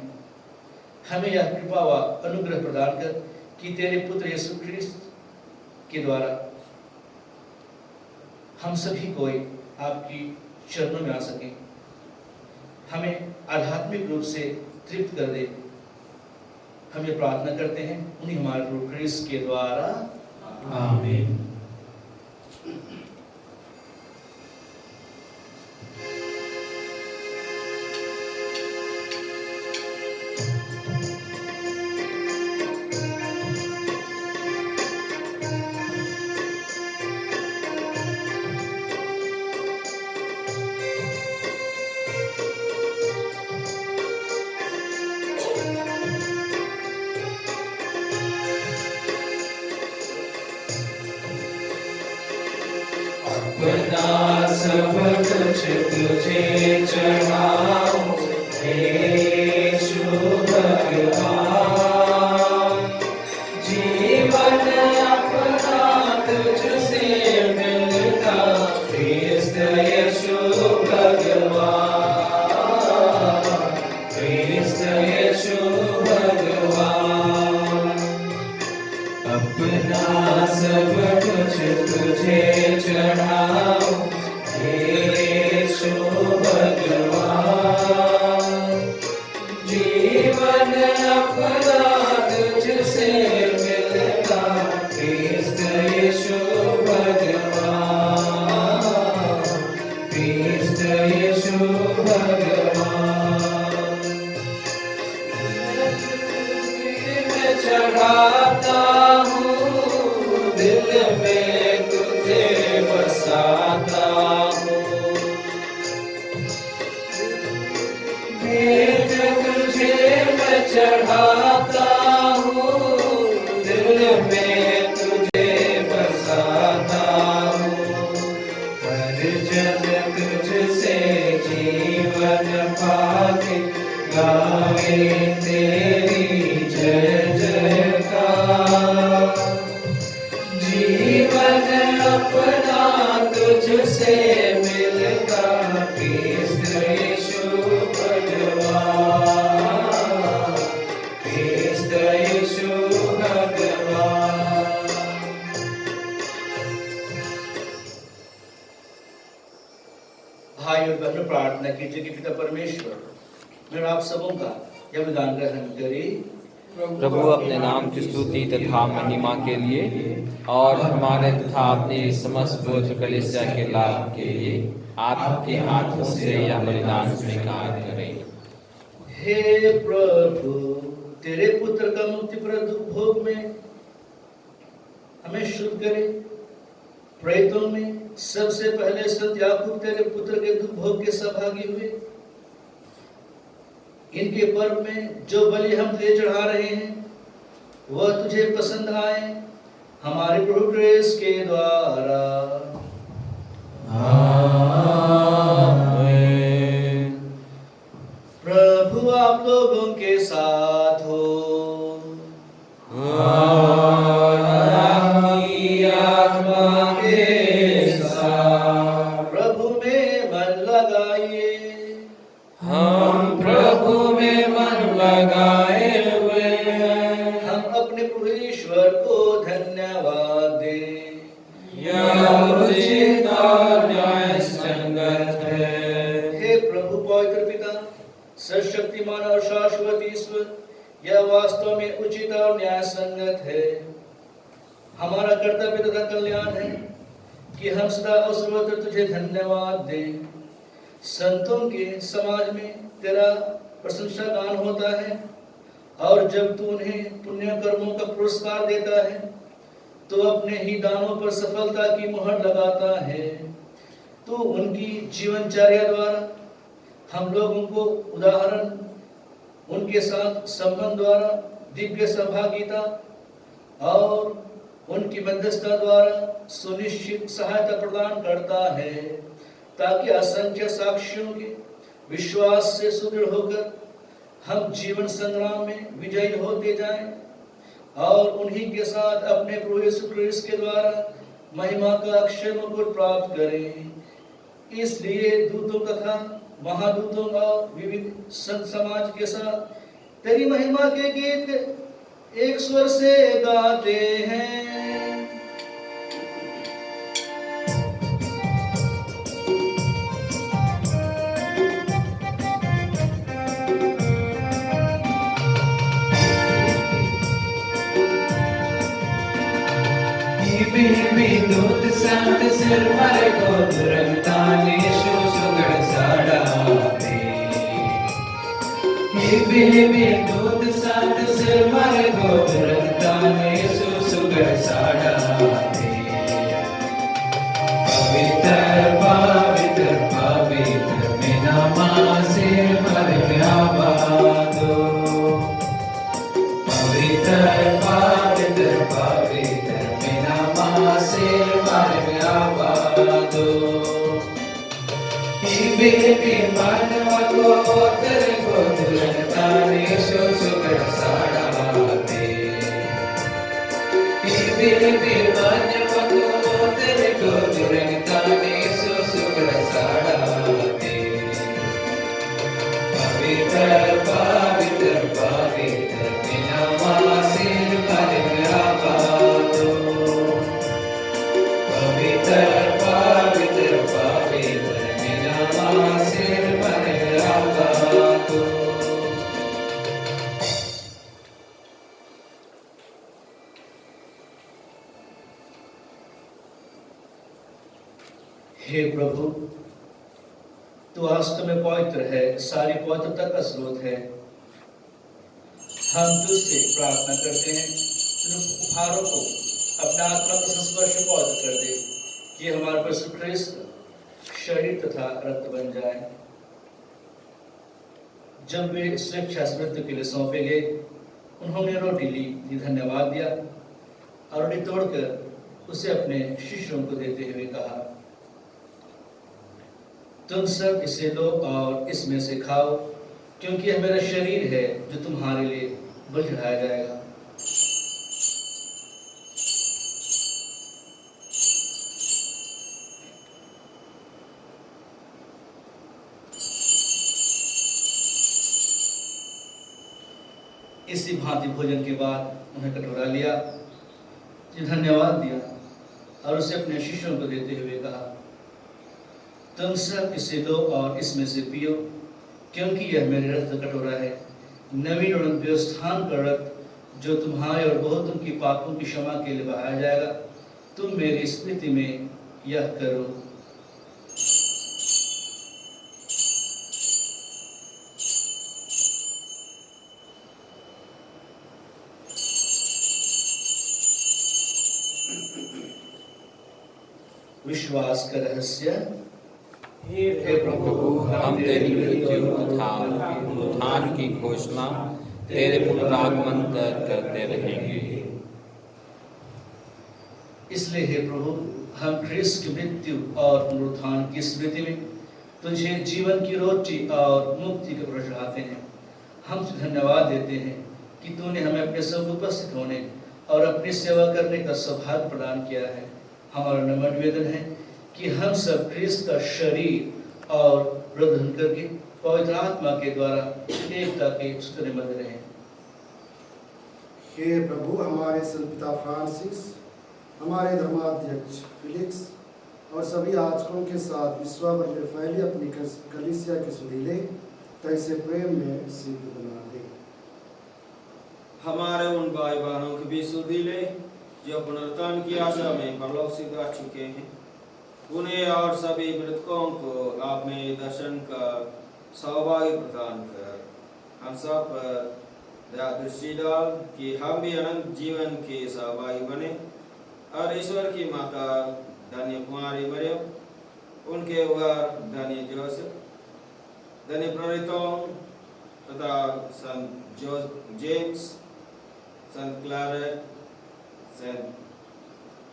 हमें यह कृपा व अनुग्रह प्रदान कर कि तेरे पुत्र यीशु ख्रिस्त के द्वारा हम सभी को आपकी चरणों में आ सके। हमें आध्यात्मिक रूप से तृप्त कर दे। हम ये प्रार्थना करते हैं उन्हीं हमारे प्रभु ख्रिस्त के द्वारा, आमीन। अपना सब कुछ तुझे चढ़ाऊं, हे यीशु भगवान। जीवन अपना तुझसे मिलता, ख्रिस्त यीशु भगवान, ख्रिस्त यीशु भगवान। अपना सब कुछ तुझे चढ़ाऊं, हे यीशु भगवान। जीवन अपना तुझसे मिलता, ख्रिस्त यीशु भगवान, ख्रिस्त यीशु भगवान। मैं चढ़ाता हूँ, दिल में तुझे बसाता हूँ। भेंट तुझे मैं चढ़ाता हूँ, प्रार्थना कीजिए कि पिता परमेश्वर मेरा आप सबों का यह विधान ग्रहण करे। प्रभु अपने नाम की स्तुति तथा महिमा के लिए और हमारे तथा अपने समस्त पवित्र कलीसिया के लाभ के लिए आपके हाथों से यह बलिदान स्वीकार करें। हे प्रभु, तेरे पुत्र का मुक्तिप्रद भोग में हमें शुद्ध करे। प्रेतों में सबसे पहले संत याकूब तेरे पुत्र के दुख भोग के सहभागी हुए। इनके पर्व में जो बलि हम तुझे चढ़ा रहे हैं वह तुझे पसंद आए, हमारे प्रभु क्रिस्त के द्वारा। आमीन। प्रभु आप लोगों के साथ हो और आपकी आत्मा के साथ। प्रभु में मन लगाइए। हम प्रभु में मन लगाए हुए हैं। हम अपने प्रभु ईश्वर को धन्यवाद दें। यह उचित और न्याय संगत है। हे प्रभु पवित्र पिता, सर्वशक्तिमान और शाश्वत ईश्वर, यह वास्तव में उचित और न्याय संगत है। हमारा कर्तव्य तथा कल्याण है कि हम सदा और सर्वत्र तुझे धन्यवाद दें। संतों के समाज में तेरा प्रशंसा गान होता है और जब तू उन्हें पुण्य कर्मों का पुरस्कार देता है तो अपने ही दानों पर सफलता की मुहर लगाता है। तो उनकी जीवनचर्या द्वारा हम लोगों को उदाहरण, उनके साथ संबंध द्वारा दिव्य सहभागिता और उनकी मध्यस्थता द्वारा सुनिश्चित सहायता प्रदान करता है, ताकि असंख्य साक्षियों के विश्वास से सुदृढ़ होकर हम जीवन संग्राम में विजयी होते जाएं और उन्हीं के साथ अपने प्रभु यीशु क्रिस्त के द्वारा महिमा का अक्षय मुकुट प्राप्त करें। इसलिए दूतों तथा महादूतों और विविध संत समाज के साथ तेरी महिमा के गीत एक स्वर से गाते हैं। दूत संत सिर मर को दुरंताने सुगड़ साड़ाते। दूत संत सिर मर को दुरंताने सुगड़ साड़ाते। पवित्र पवित्र पवित्र मेरा माँ सिर मर आबादो। पवित्र पवित्र पवित्र सिर मर आबादो। मानवा को तेरे को दुलताने सुगड़ साड़ाते। मानवा को तेरे को दुलताने सुगड़ साड़ाते। पवित्र पवित्र पवित्र मेरा माँ सिर मर आबादो। पवित्र पवित्र पवित्र मेरा माँ सिर मर आबादो। हे प्रभु, तू वास्तव में पवित्र है, सारी पवित्रता का स्रोत है। हम तुझसे प्रार्थना करते हैं कि उपहारों को अपना आत्मा का संस्पर्श पवित्र कर दे, कि हमारे प्रभु ख्रिस्त शरीर तथा रक्त बन जाए। जब वे स्वेच्छा से मृत्यु के लिए सौंपे गए, उन्होंने रोटी ली, धन्यवाद दिया और रोटी तोड़कर उसे अपने शिष्यों को देते हुए कहा, तुम सब इसे लो और इसमें से खाओ, क्योंकि यह मेरा शरीर है जो तुम्हारे लिए बलि चढ़ाया जाएगा। इसी भांति भोजन के बाद उन्हें कटोरा लिया, धन्यवाद दिया और उसे अपने शिष्यों को देते हुए कहा, तुम सब इसे लो और इसमें से पियो, क्योंकि यह मेरे रक्त का कटोरा है, नवीन और व्यवस्थान का रक्त, जो तुम्हारे और बहुतों की पापों की क्षमा के लिए बहाया जाएगा। तुम मेरी स्मृति में यह करो। विश्वास का रहस्य। हे प्रभु, हम तेरी मृत्यु तथा उत्थान की घोषणा तेरे पुनरागमन तक करते रहेंगे। इसलिए हे प्रभु, हम ख्रिस्त की मृत्यु और पुनरुत्थान की स्मृति में तुझे जीवन की रोटी और मुक्ति का वरदान चढ़ाते हैं। हम तुझे धन्यवाद देते हैं कि तूने हमें अपने सब उपस्थित होने और अपनी सेवा करने का सौभाग्य प्रदान किया है। हमारा नम्र निवेदन है कि हम सब ख्रिस्त का शरीर और रक्त करके पवित्र आत्मा के द्वारा एकता के सूत्र में बंधे रहें। हे प्रभु, हमारे संत पिता फ्रांसिस, हमारे धर्माध्यक्ष फिलिक्स और सभी याजकों के साथ विश्वाभर में फैली अपनी कलीसिया के सुरीले तैसे प्रेम में सिद्ध बना दे। हमारे उन भाई बहनों के भी सुधीले जो पुनरुत्थान की आशा में परलोक से जा चुके हैं, उन्हें और सभी मृतकों को आपने दर्शन का सौभाग्य प्रदान कर हम सब पर दया दृष्टि डाल कि हम भी अनंत जीवन के सहभागी बने और ईश्वर की माता धन्य कुमारी मरियम, उनके वर धन्य जोसेफ, धन्य प्रेरितों तथा संत जेम्स, संत Claret, Saint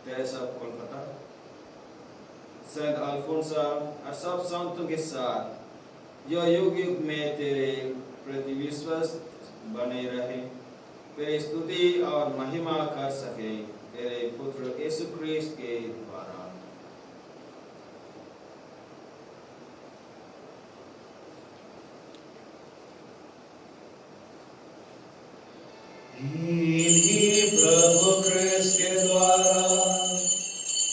Teresa Kolkata, Saint Alphonsa और सब संतों के साथ जो युग युग में तेरे प्रति विश्वस्त बने रहे, तेरी स्तुति और महिमा कर सके तेरे पुत्र यीशु ख्रिस्त के द्वारा। इन्हीं प्रभु ख्रिस्त के द्वारा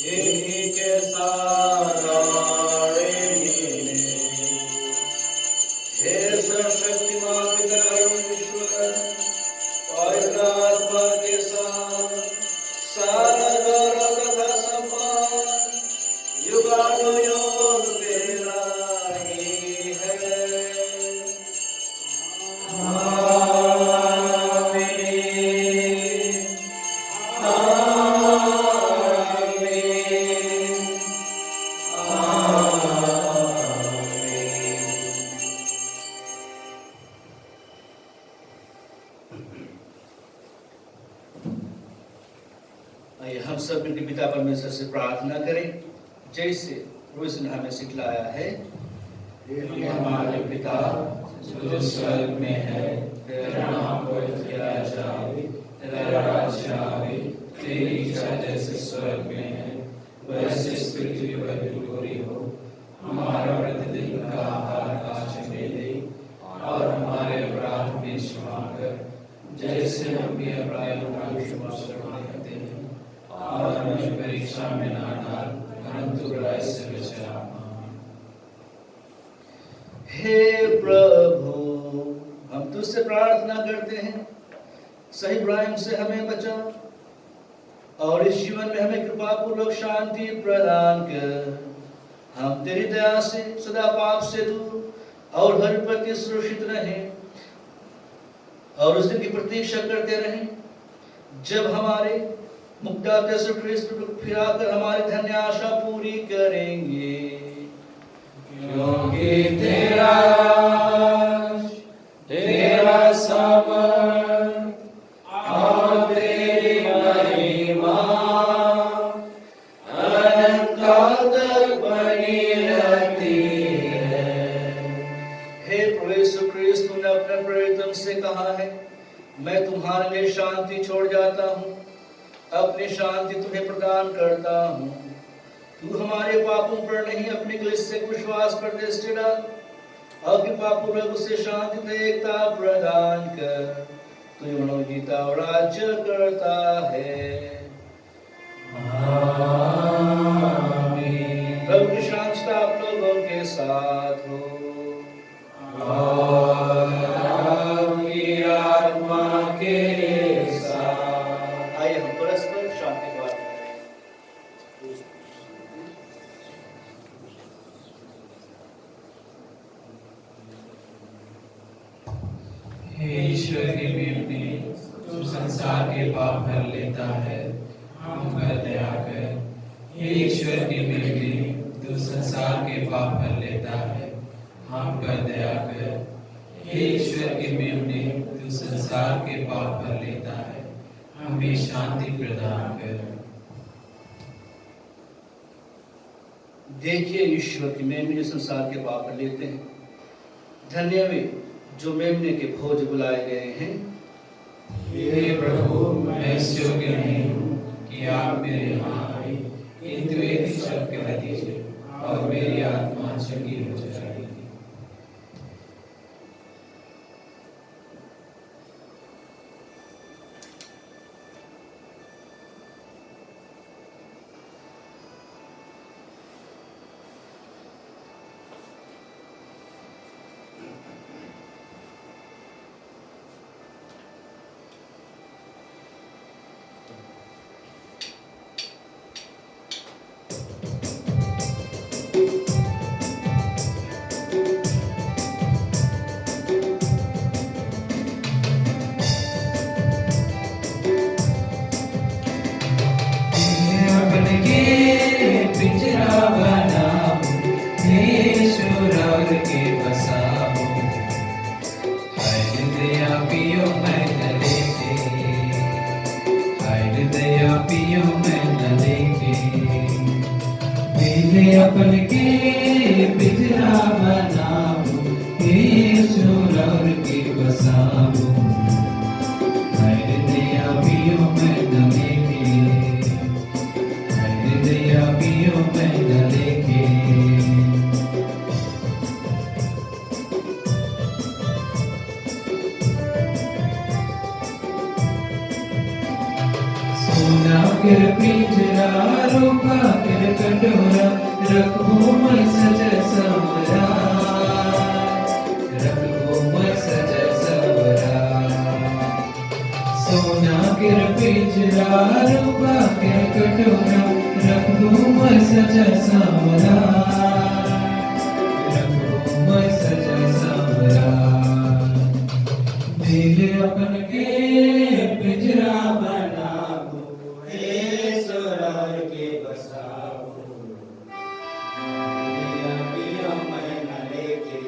इन्हीं के साथ और इन्हीं में हे सर्वशक्तिमान पिता परमेश्वर, पवित्र आत्मा के साथ सारा गौरव तथा सम्मान युगानुयुग तेरा ही है। आइए हम सब मिलकर पिता परमेश्वर से प्रार्थना करें, जैसे रोज ने हमें सिखलाया है। हे हमारे पिता जो स्वर्ग में है, तेरा नाम पवित्र किया जाए, तेरा राज्य आए, तेरी इच्छा जैसे स्वर्ग में है वैसे इस पृथ्वी पर भी पूरी हो। हमारा प्रतिदिन का आहार आज हमें दे और हमारे अपराध में क्षमा कर, जैसे हम भी अपराधियों का क्षमा करते हैं, और हमें परीक्षा में ना डाल परंतु बुराई से बचा। हे प्रभु, हम तुझसे प्रार्थना करते हैं, सही बुराइयों से हमें बचा और इस जीवन में हमें कृपा पूर्वक शांति प्रदान कर। हम तेरी दया से सदा पाप से दूर और हर प्रति सुरक्षित रहें और उस दिन की प्रतीक्षा करते रहें जब हमारे मुक्तिदाता यीशु ख्रिस्त फिर आकर हमारी धन्य आशा पूरी करेंगे। क्योंकि तेरा राज, तेरा सामर्थ और तेरी महिमा अनंत काल तक बनी रहती है। हे प्रभु यीशु ख्रिस्त, तूने अपने प्रेरितों से कहा है, मैं तुम्हारे लिए शांति छोड़ जाता हूँ, अपनी शांति तुम्हें प्रदान करता हूँ। तू हमारे पापों पर नहीं अपनी कलीसिया के विश्वास पर दृष्टि डाल और कृपा पूर्वक उसे शांति तथा एकता प्रदान कर। तू मनोगीता और राज्य करता है। आमीन। प्रभु की शांति आप लोगों के साथ हो। और आपकी आत्मा के साथ। आइए हम परस्पर शांति की बात करें। हे ईश्वर की मेमने, जो संसार के पाप भर लेता है, हम पर दया कर। हे ईश्वर की मेमने, जो संसार के पाप भर लेता है, हम पर दया कर। हे ईश्वर की मेमने, जो संसार के पाप भर लेता है, हमें शांति प्रदान कर। देखिए ईश्वर की मेमने जो संसार के पाप भर लेते हैं। धन्य वे जो मेमने के भोज बुलाए गए हैं। हे प्रभु, मैं इस योग्य नहीं हूँ कि आप मेरे यहाँ आए, किंतु एक ही शब्द कह दीजिए और मेरी आत्मा चंगी हो जाएगी। अपन के पिंजरा बनाओ, ईश्वर और के बसाओ। दया पियो मैं न लेके, दया पियो मैं न लेके। सोना कर पिंजरा, रूपा कर कटोरा, रखो मैं सजा संवरा, रखो मैं सजा संवरा। सोना कर पिंजरा, रूपा कर कटोरा, रखो मैं सजा संवरा, रखो मैं सजा संवरा। दिल अपन के पिंजरा बनाओ, ईश्वर और के बसाओ। दया पियो मैं न लेके,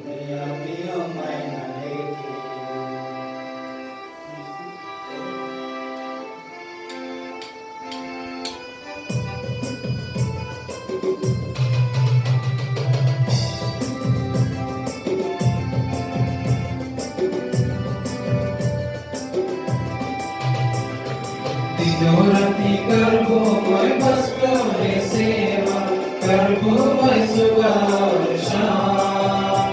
दया पियो मैं न लेके। दिनों राति करबो मैं बस तोरे सेवा, करबो मैं सुबह और शाम,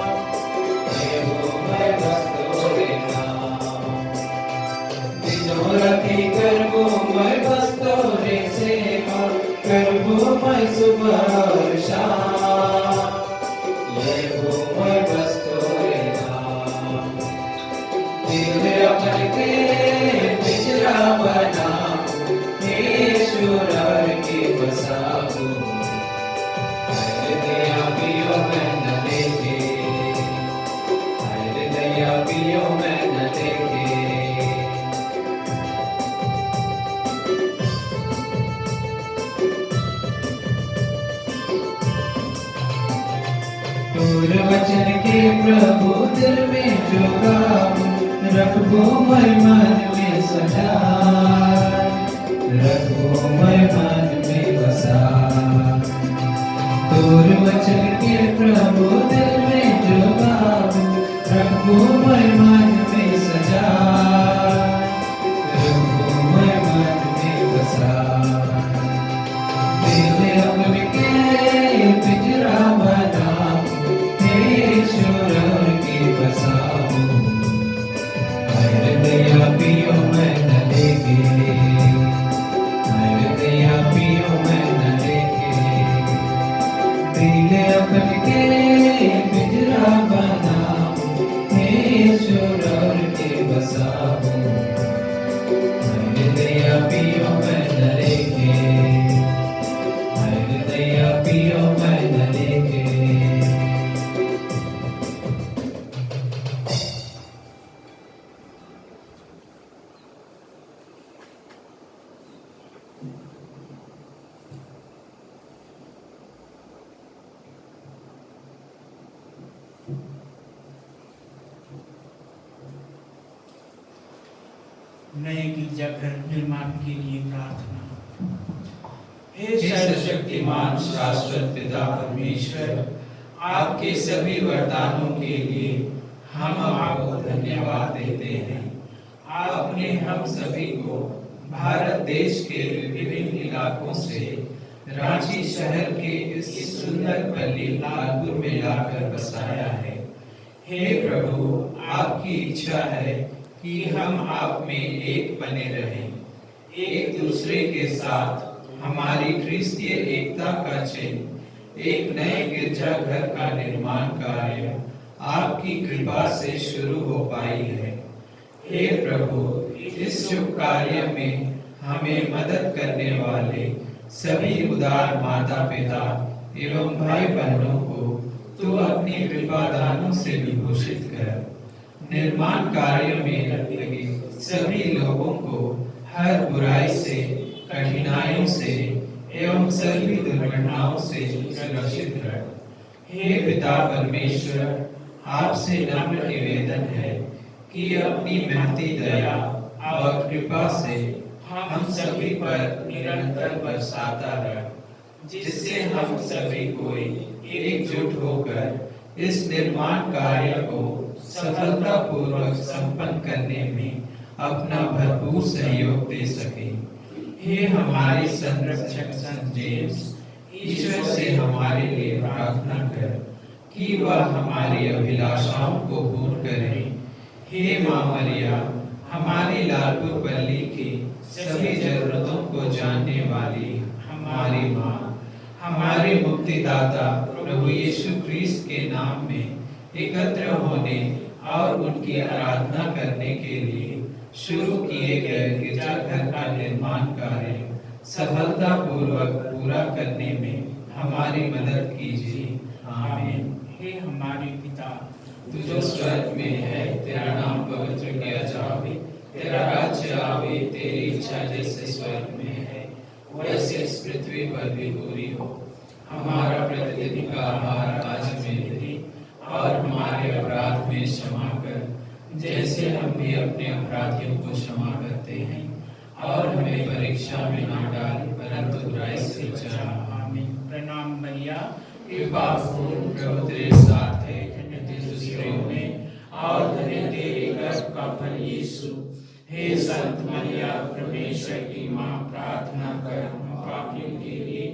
देबो मैं बस तोरे नाम। दिनों राति करबो मैं बस तोरे सेवा, करबो मैं सुबह और शाम, देबो मैं बस तोरे नाम। दिल अपन के पिंजरा बनाओ, ईश्वर और के बसाओ। दया पियो मैं न लेके, दया पियो मैं न लेके। तोर वचन के प्रभु दिल में जो गाऊं, रखबो मैं मन में सजा, रखो मैं मन में बसा। तोर वचन के प्रभु दिल में जो गाऊं, रखो मैं मन में सजा, रखो मैं मन में बसा। दिल अपन के पिंजरा बनाओ, ईश्वर और के बसाओ। दया पियो मैं न लेके, दया पियो मैं न लेके। नए गिरजाघर निर्माण के लिए प्रार्थना। हे सर्वशक्तिमान शाश्वत पिता परमेश्वर, आपके सभी वरदानों के लिए हम आपको धन्यवाद देते हैं। आपने हम सभी को भारत देश के विभिन्न इलाकों से रांची शहर के इस सुंदर पल्ली लालपुर में लाकर बसाया है। हे प्रभु, आपकी इच्छा है कि हम आप में एक बने रहें, एक दूसरे के साथ हमारी ख्रिस्तीय एकता का चिन्ह एक नए गिरजाघर का निर्माण कार्य आपकी कृपा से शुरू हो पाई है। हे प्रभु, इस शुभ कार्य में हमें मदद करने वाले सभी उदार माता पिता एवं भाई बहनों को तू अपनी कृपा दानों से विभूषित कर। निर्माण कार्य में लगे सभी लोगों को हर बुराई से, कठिनाइयों से एवं सभी दुर्घटनाओं से सुरक्षित रख। हे पिता परमेश्वर, आपसे नम्र निवेदन है कि अपनी महती दया और कृपा से हम सभी पर निरंतर बरसाता रह, जिससे हम सभी कोई एकजुट होकर इस निर्माण कार्य को सफलतापूर्वक संपन्न करने में अपना भरपूर सहयोग दे सके। हे हमारे संरक्षक संत जेम्स, ईश्वर से हमारे लिए प्रार्थना कर कि वह हमारी अभिलाषाओं को पूर्ण करे। हे माँ मरिया, हमारी लालपुर पल्ली की सभी जरूरतों को जानने वाली हमारी माँ, हमारे मुक्तिदाता प्रभु यीशु क्रिस्त के नाम में एकत्र होने और उनकी आराधना करने के लिए शुरू किए गए गिरजाघर का निर्माण कार्य सफलतापूर्वक पूरा करने में हमारी मदद कीजिए। आमीन। हे हमारे पिता, तू जो स्वर्ग में है, तेरा नाम पवित्र किया जावे, तेरा राज्य आवे, तेरी इच्छा जैसे स्वर्ग में है वैसे इस पृथ्वी पर भी पूरी हो। हमारा प्रतिदिन का आहार आज हमें दे, और हमारे अपराध में क्षमा कर, जैसे हम भी अपने अपराधियों को क्षमा करते हैं, और हमें परीक्षा में ना डाल, परंतु बुराई से बचा। आमीन। प्रणाम मरिया, कृपा पूर्ण प्रभु तेरे साथ है, धन्य स्त्रियों में और धन्य तेरे गर्भ का फल यीशु। हे संत मरिया, परमेश्वर की माँ, प्रार्थना कर हम पापियों के लिए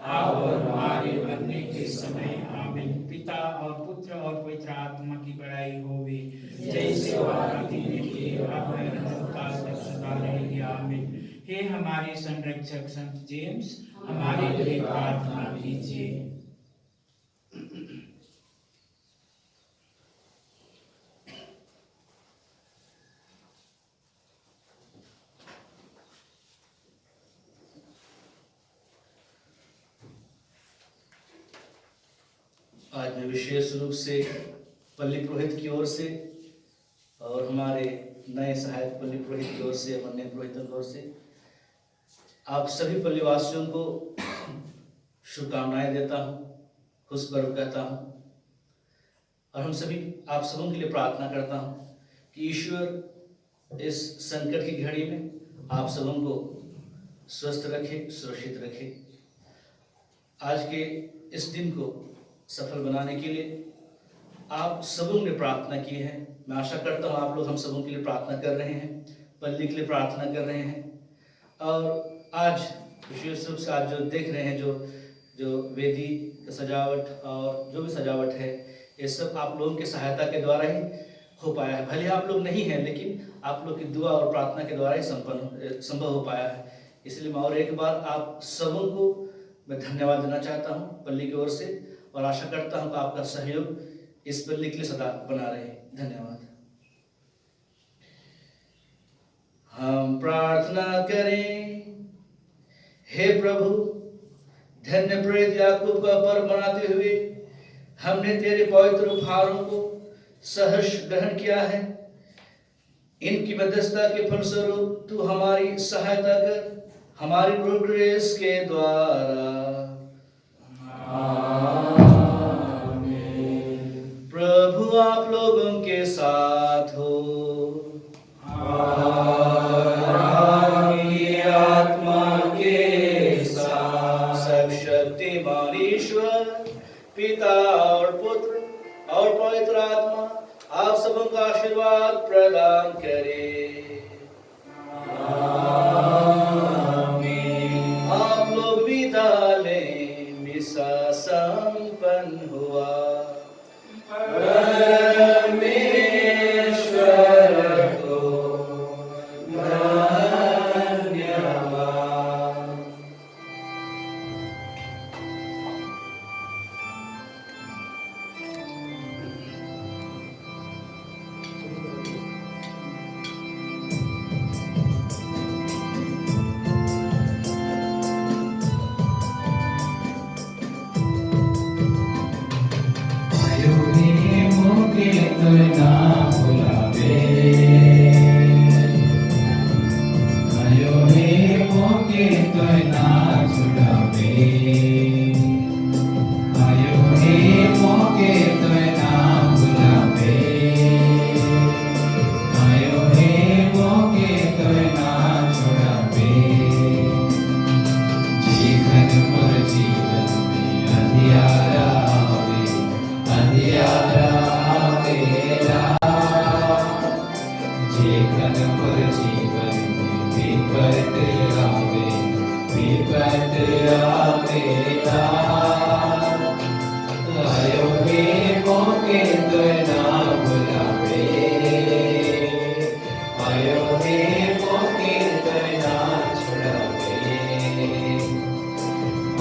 अब और हमारे मरने के समय। आमीन। पिता और पुत्र और पवित्र आत्मा की बड़ाई होवे, जैसे वह आदि में थी, अब है, अनंतकाल तक सदा रहेगी। आमीन। हे हमारे संरक्षक संत जेम्स, हमारे लिए प्रार्थना कीजिए। आज मैं विशेष रूप से पल्ली पुरोहित की ओर से और हमारे नए सहायक पल्ली पुरोहित की ओर से, अन्य पुरोहितों की ओर से आप सभी पल्लीवासियों को शुभकामनाएं देता हूँ, खुशबर्व कहता हूँ, और हम सभी आप सबों के लिए प्रार्थना करता हूँ कि ईश्वर इस संकट की घड़ी में आप सबों को स्वस्थ रखे, सुरक्षित रखे। आज के इस दिन को सफल बनाने के लिए आप सबों ने प्रार्थना की है। मैं आशा करता हूँ आप लोग हम सबों के लिए प्रार्थना कर रहे हैं, पल्ली के लिए प्रार्थना कर रहे हैं। और आज विशेष रूप से आज जो देख रहे हैं, जो वेदी की सजावट और जो भी सजावट है, ये सब आप लोगों की सहायता के द्वारा ही हो पाया है। भले आप लोग नहीं हैं, लेकिन आप लोग की दुआ और प्रार्थना के द्वारा ही संभव हो पाया है। इसलिए मैं और एक बार आप सबों को मैं धन्यवाद देना चाहता हूँ पल्ली की ओर से, और आशा करता हूँ कि आपका सहयोग इस पल्ली के लिए सदा बना रहे। धन्यवाद। हम प्रार्थना करें। हे प्रभु, धन्य प्रेरित याकूब का पर्व मनाते हुए हमने तेरे पवित्र उपहारों को सहर्ष ग्रहण किया है। इनकी मध्यस्थता के फलस्वरूप तू हमारी सहायता कर, हमारी प्रोग्रेस के द्वारा। प्रभु आप लोगों के साथ हो। मोके तो ना छुड़ावे आयो हे मोके तो ना बुलावे आयो हे मोके तो ना छुड़ावे जीवन मोर जीवन में अंधियारा आवे आवेला जीवन मोर जीवन में विपत आवेला आयो हे मोके तो ना बुलावे आयो हे मोके तो ना छुड़ावे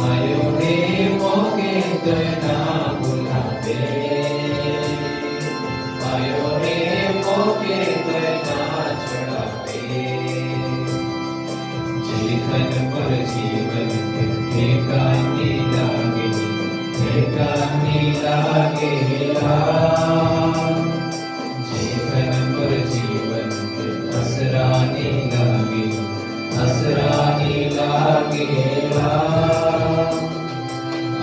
आयो हे मोके तो ना बुलावे आयो हे मोके तो ना छुड़ावे जीवन मोर जीवन ठेकाने लागेला जीवन मोर जीवन असराने लागेला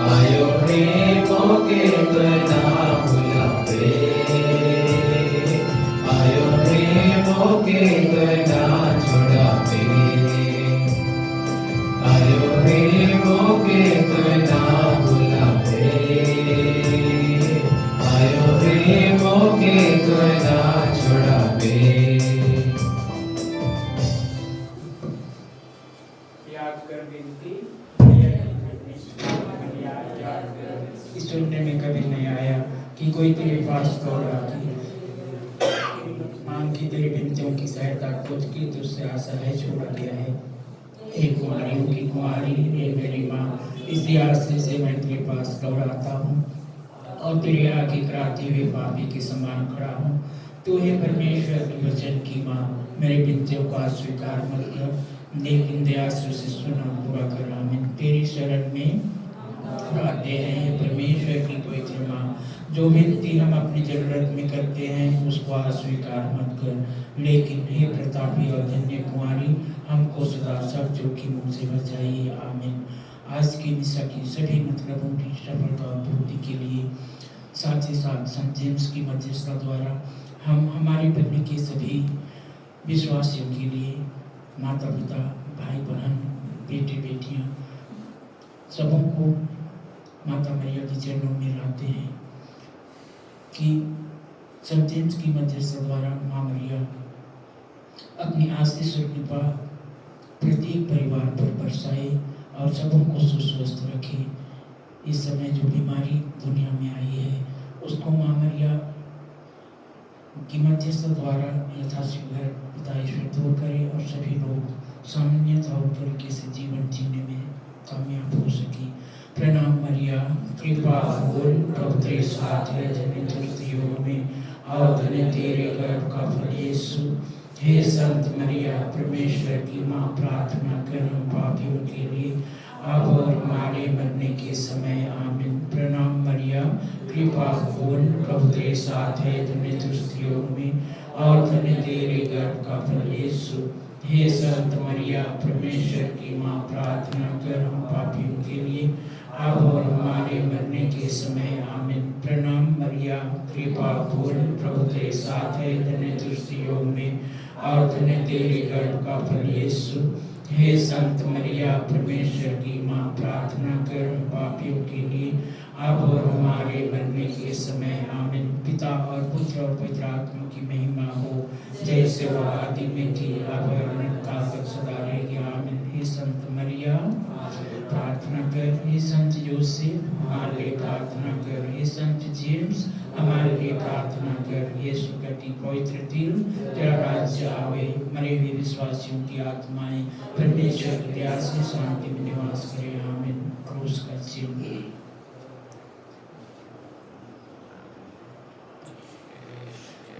आयो हे मोके तो ना बुलावे आयो हे मोके तो ना छुड़ावे आयो हे मोके तो ना बुलावे आयो हे मोके तो ना छुड़ावे याद कर विनती इस सुनने में कभी नहीं आया कि कोई तेरे पास दौड़ा की मांग की तेरी विनतियों की सहायता खुद की तुझसे आशा है छोड़ा गया है। एक कुमारियों की कुमारी हे मेरी माँ, इसी आशा से मैं तेरे पास दौड़ाता हूँ और तेरे आगे कराते हुए पापी के समान खड़ा हूँ। तू है परमेश्वर के वचन की माँ, मेरे विनतियों का स्वीकार मत कर, लेकिन दया से सुना पूरा कर। आमीन। तेरी शरण में आते हैं परमेश्वर की पवित्र माँ, जो विनती हम अपनी जरूरत में करते हैं उसको अस्वीकार मत कर, लेकिन हे प्रतापी और धन्य कुमारी, हमको सदा सब जोखिमों से बचाइए। आमीन। आज की मिसा की सभी मतलबों की सफलता और पूर्ति के लिए साथ ही साथ संत जेम्स की मध्यस्थता द्वारा हम हमारी पत्नी के सभी विश्वासियों के लिए, माता पिता, भाई बहन, बेटे बेटियां, सबों को माता मरिया के चरणों में लाते हैं कि संत जेम्स की मध्यस्थता द्वारा माँ मरिया अपनी आशीष और कृपा प्रत्येक परिवार पर बरसाए और सबों को सुस्वस्थ रखे। इस समय जो बीमारी दुनिया में आई है उसको माँ मरिया की मध्यस्थता द्वारा यथाशीघ्र पिता ईश्वर दूर करे और सभी लोग सामान्यता और तरीके से जीवन जीने में कामयाब हो सके। प्रणाम मरिया, कृपा फूल प्रभु तेरे साथ है, धन्य तू स्त्रियों में और धन्य तेरे गर्भ का फल यीशु। हे संत मरिया, परमेश्वर की माँ, प्रार्थना कर हम पापियों के लिए अब और हमारे मरने के समय। आमीन। प्रणाम मरिया, कृपा फूल प्रभु तेरे साथ है, धन्य तू स्त्रियों में और धन्य तेरे गर्भ का फल यीशु। हे संत मरिया, परमेश्वर की माँ, प्रार्थना कर हम पापियों के लिए अब और हमारे मरने के समय। आमीन। प्रणाम मरिया, कृपा फूल प्रभु तेरे साथ है, धन्य तू स्त्रियों में और धन्य तेरे गर्भ का फल यीशु। हे संत मरिया, परमेश्वर की माँ, प्रार्थना कर हम पापियों के लिए अब और हमारे मरने के समय। आमीन। पिता और पुत्र और पवित्र आत्मा की महिमा हो, जैसे वह आदि में थी, अब और अनंत काल तक सदा रहेगी। आमीन। हे संत मरिया, प्रार्थना कर। हे संत योसेफ, हमारे लिए प्रार्थना कर। हे संत जेम्स, हमारे लिए प्रार्थना कर। यीशु का पवित्र दिल, तेरा राज्य आवे, मरे हुए विश्वासियों की आत्माएं परमेश्वर की दया से शांति में निवास करें। आमीन। क्रूस का चिन्ह।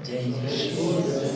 जय जय